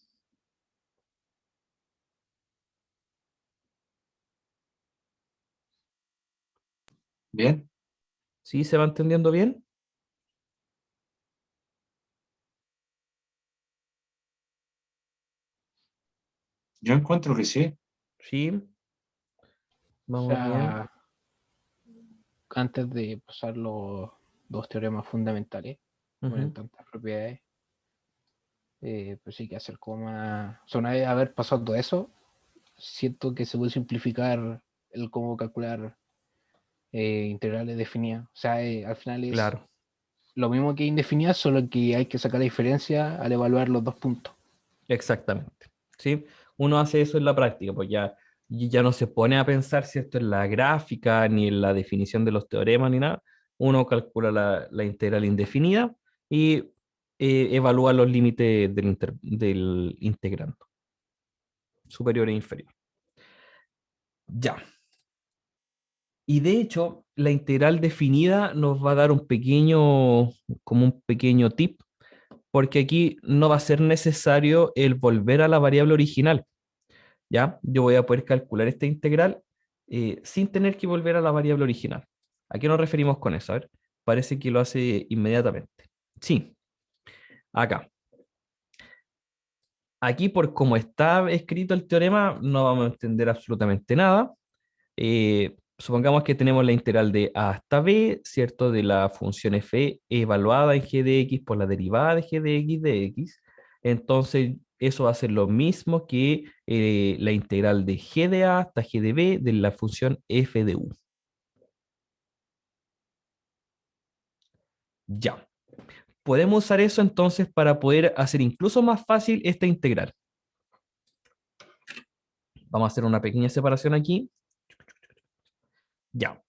Bien, ¿Sí se va entendiendo bien? yo encuentro que sí. Sí, O vamos bien. sea, antes de pasar los dos teoremas fundamentales, ponen Ujú. tantas propiedades, pues sí que hacer como más. O sea, una vez haber pasado todo eso, siento que se puede simplificar el cómo calcular integrales definidas. O sea, al final es Claro, lo mismo que indefinidas, solo que hay que sacar la diferencia al evaluar los dos puntos. exactamente. ¿Sí? Uno hace eso en la práctica, pues ya no se pone a pensar, ¿cierto?, en la gráfica, ni en la definición de los teoremas, ni nada, uno calcula la integral indefinida y evalúa los límites del integrando, superior e inferior. Ya. Y de hecho, la integral definida nos va a dar como un pequeño tip, porque aquí no va a ser necesario el volver a la variable original. ¿Ya? Yo voy a poder calcular esta integral sin tener que volver a la variable original. ¿A qué nos referimos con eso? A ver, parece que lo hace inmediatamente. Sí, acá. Aquí, por cómo está escrito el teorema, no vamos a entender absolutamente nada. Supongamos que tenemos la integral de a hasta b, ¿cierto? De la función f evaluada en g de x por la derivada de g de x. Entonces, eso va a ser lo mismo que la integral de g de a hasta g de b de la función f de u. Ya. Podemos usar eso entonces para poder hacer incluso más fácil esta integral. Vamos a hacer una pequeña separación aquí. Ya.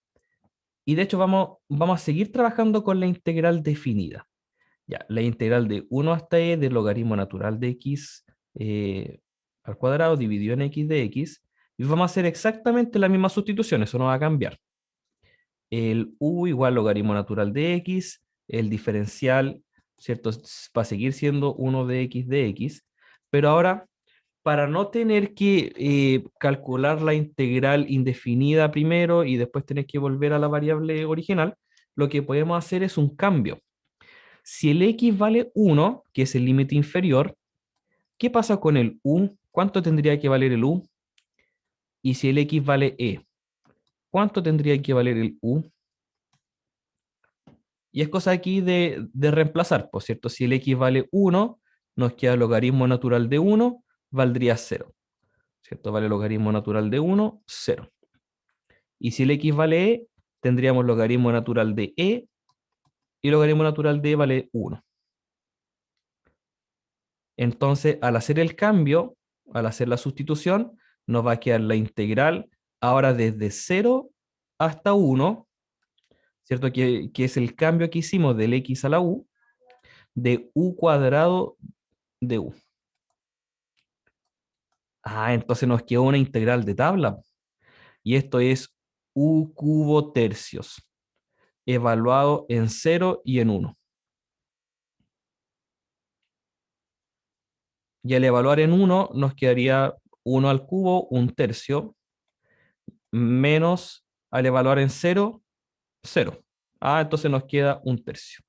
Y de hecho vamos a seguir trabajando con la integral definida. Ya, la integral de 1 hasta e del logaritmo natural de x al cuadrado dividido en x de x. Y vamos a hacer exactamente la misma sustitución, eso no va a cambiar. El u igual logaritmo natural de x, el diferencial, ¿cierto? Va a seguir siendo 1 de x, pero ahora, para no tener que calcular la integral indefinida primero y después tener que volver a la variable original, lo que podemos hacer es un cambio. Si el x vale 1, que es el límite inferior, ¿qué pasa con el u? ¿Cuánto tendría que valer el u? Y si el x vale e, ¿cuánto tendría que valer el u? Y es cosa aquí de reemplazar, por cierto, si el x vale 1, nos queda el logaritmo natural de 1, valdría 0. ¿Cierto? Vale logaritmo natural de 1, 0. Y si el x vale e, tendríamos logaritmo natural de e, y logaritmo natural de e vale 1. Entonces, al hacer el cambio, al hacer la sustitución, nos va a quedar la integral ahora desde 0 hasta 1, ¿cierto? Que es el cambio que hicimos del x a la u, de u cuadrado de u. Ah, entonces nos quedó una integral de tabla. Y esto es u cubo tercios, evaluado en 0 y en 1. Y al evaluar en 1 nos quedaría 1 al cubo, un tercio, menos al evaluar en 0, 0. Ah, entonces nos queda un tercio.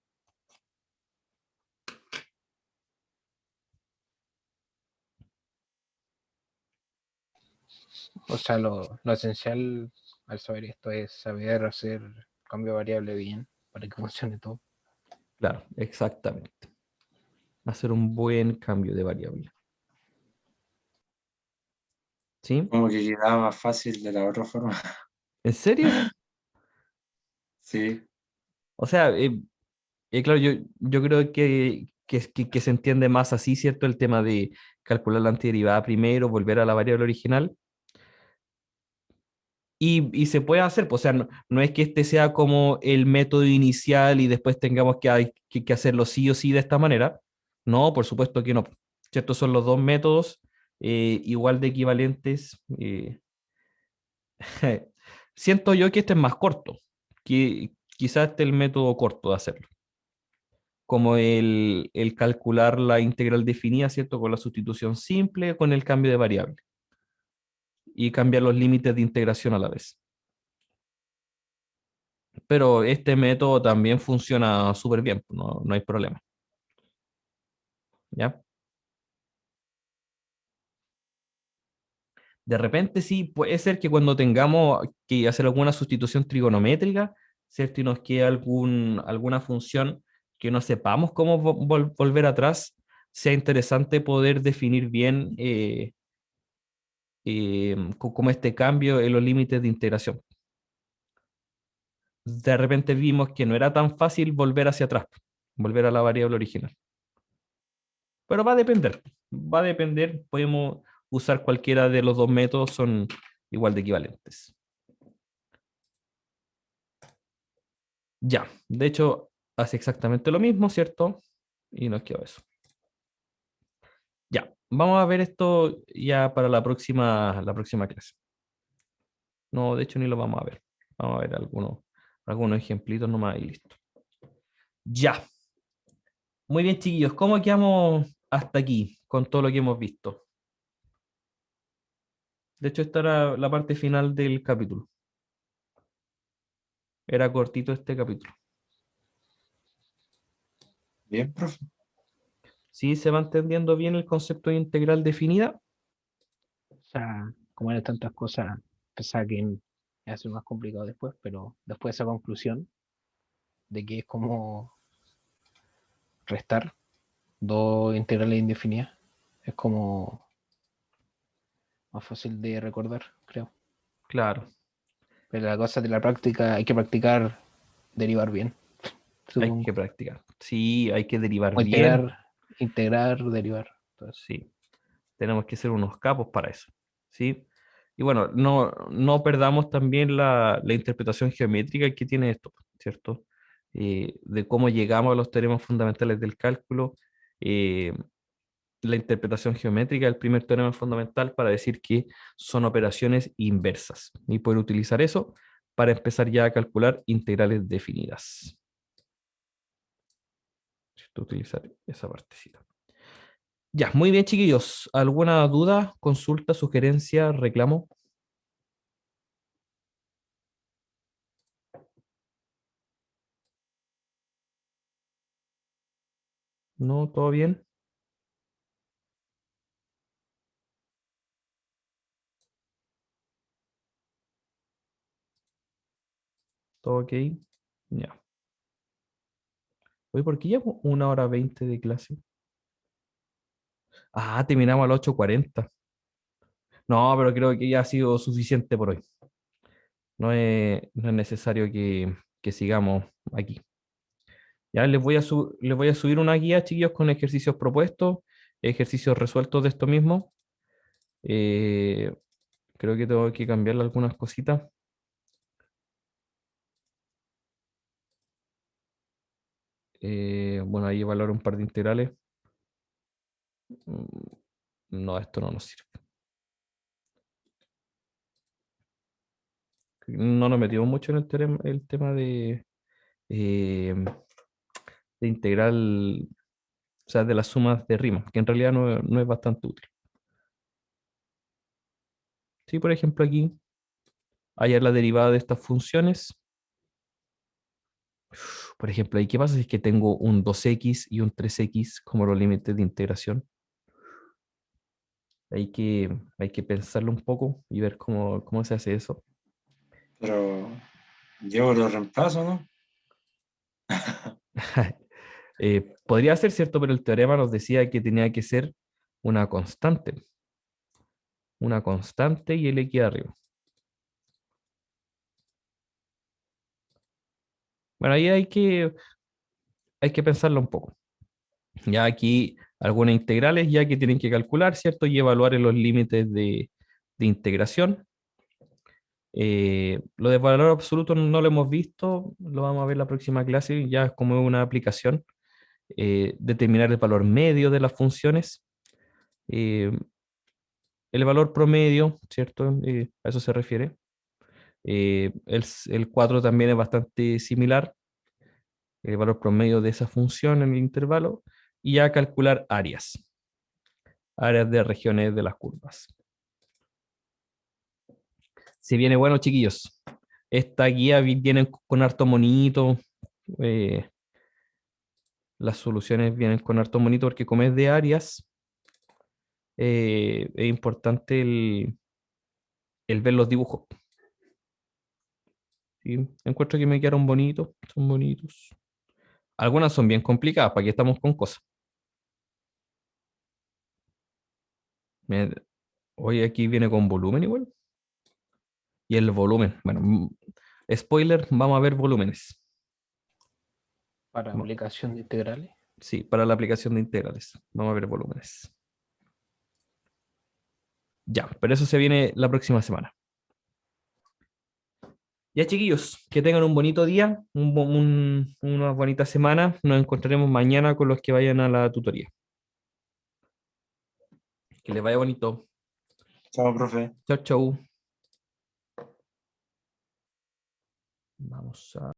O sea, lo esencial al saber esto es saber hacer cambio de variable bien para que funcione todo. Claro, exactamente. Hacer un buen cambio de variable. ¿Sí? Como que quedaba más fácil de la otra forma. ¿En serio? Sí, O sea, claro, yo creo que se entiende más así, ¿cierto? El tema de calcular la antiderivada primero, volver a la variable original. Y se puede hacer, pues, o sea, no es que este sea como el método inicial y después tengamos que hacerlo sí o sí de esta manera. No, por supuesto que no. ¿Cierto? Son los dos métodos igual de equivalentes. Siento yo que este es más corto, que quizás este es el método corto de hacerlo, como el calcular la integral definida, ¿cierto? Con la sustitución simple, con el cambio de variable y cambiar los límites de integración a la vez. Pero este método también funciona súper bien, no hay problema. ¿Ya? De repente sí, puede ser que cuando tengamos que hacer alguna sustitución trigonométrica, ¿cierto? Y nos quede alguna función que no sepamos cómo volver atrás, sea interesante poder definir bien cómo este cambio en los límites de integración. De repente vimos que no era tan fácil volver hacia atrás, volver a la variable original. Pero va a depender, podemos usar cualquiera de los dos métodos, son igual de equivalentes. Ya, de hecho, hace exactamente lo mismo, ¿cierto? Y nos quedó eso. Ya, vamos a ver esto ya para la próxima clase. No, de hecho, ni lo vamos a ver. Vamos a ver algunos ejemplitos nomás y listo. Ya, muy bien, chiquillos. ¿Cómo quedamos hasta aquí con todo lo que hemos visto? De hecho, esta era la parte final del capítulo. Era cortito este capítulo. Bien, profe. ¿Sí se va entendiendo bien el concepto de integral definida? O sea, como eran tantas cosas, pensaba que iba a ser más complicado después, pero después de esa conclusión de que es como restar dos integrales indefinidas, es como más fácil de recordar, creo. Claro, Pero la cosa de la práctica, hay que practicar derivar bien, hay que supongo. practicar. Sí, hay que derivar O bien. integrar, derivar, todo eso. Sí, tenemos que ser unos capos para eso. ¿Sí? Y bueno, no perdamos también la interpretación geométrica que tiene esto, ¿cierto? De cómo llegamos a los teoremas fundamentales del cálculo. eh, la interpretación geométrica del primer teorema fundamental para decir que son operaciones inversas y poder utilizar eso para empezar ya a calcular integrales definidas. ¿Cierto? Utilizar esa partecita. Ya, muy bien, chiquillos. ¿Alguna duda, consulta, sugerencia, reclamo? ¿No? ¿Todo bien? ¿Todo ok? Ya. Oye, ¿por qué llevo 1 hora 20 de clase? Ah, terminamos a las 8:40. No, pero creo que ya ha sido suficiente por hoy. No es necesario que sigamos aquí. Ya les voy a subir una guía, chiquillos, con ejercicios propuestos, ejercicios resueltos de esto mismo. Eh, Creo que tengo que cambiarle algunas cositas. Bueno, ahí evaluar un par de integrales. Mm, No, esto no nos sirve. No nos metimos mucho en el tema eh, de integral, o sea, de las sumas de rima, que en realidad no es bastante útil. Sí, por ejemplo, aquí hallar la derivada de estas funciones. Por ejemplo, ¿ahí qué pasa si es que tengo un 2x y un 3x como los límites de integración? Hay que pensarlo un poco y ver cómo se hace eso. Pero yo lo reemplazo, ¿no? Podría ser cierto, pero el teorema nos decía que tenía que ser una constante. Una constante y el x arriba. Bueno, ahí hay que pensarlo un poco. Ya aquí algunas integrales ya que tienen que calcular, ¿cierto? Y evaluar en los límites de integración. Lo de valor absoluto no lo hemos visto, lo vamos a ver la próxima clase, ya como una aplicación. Determinar el valor medio de las funciones. eh, el valor promedio, ¿cierto? A eso se refiere. El 4 también es bastante similar, el valor promedio de esa función en el intervalo, y ya calcular áreas de regiones de las curvas. Si viene bueno, chiquillos, esta guía viene con harto monito, eh, las soluciones vienen con harto monito porque como es de áreas, es importante el ver los dibujos. ¿Sí? Encuentro que me quedaron bonitos, son bonitos. Algunas son bien complicadas, ¿para qué estamos con cosas? Hoy aquí viene con volumen igual. Y el volumen, bueno, spoiler, vamos a ver volúmenes. Para aplicación de integrales. Sí, para la aplicación de integrales. Vamos a ver volúmenes. Ya, pero eso se viene la próxima semana. Ya, chiquillos, que tengan un bonito día, una bonita semana. Nos encontraremos mañana con los que vayan a la tutoría. Que les vaya bonito. Chao, profe. Chau, chau. Vamos a...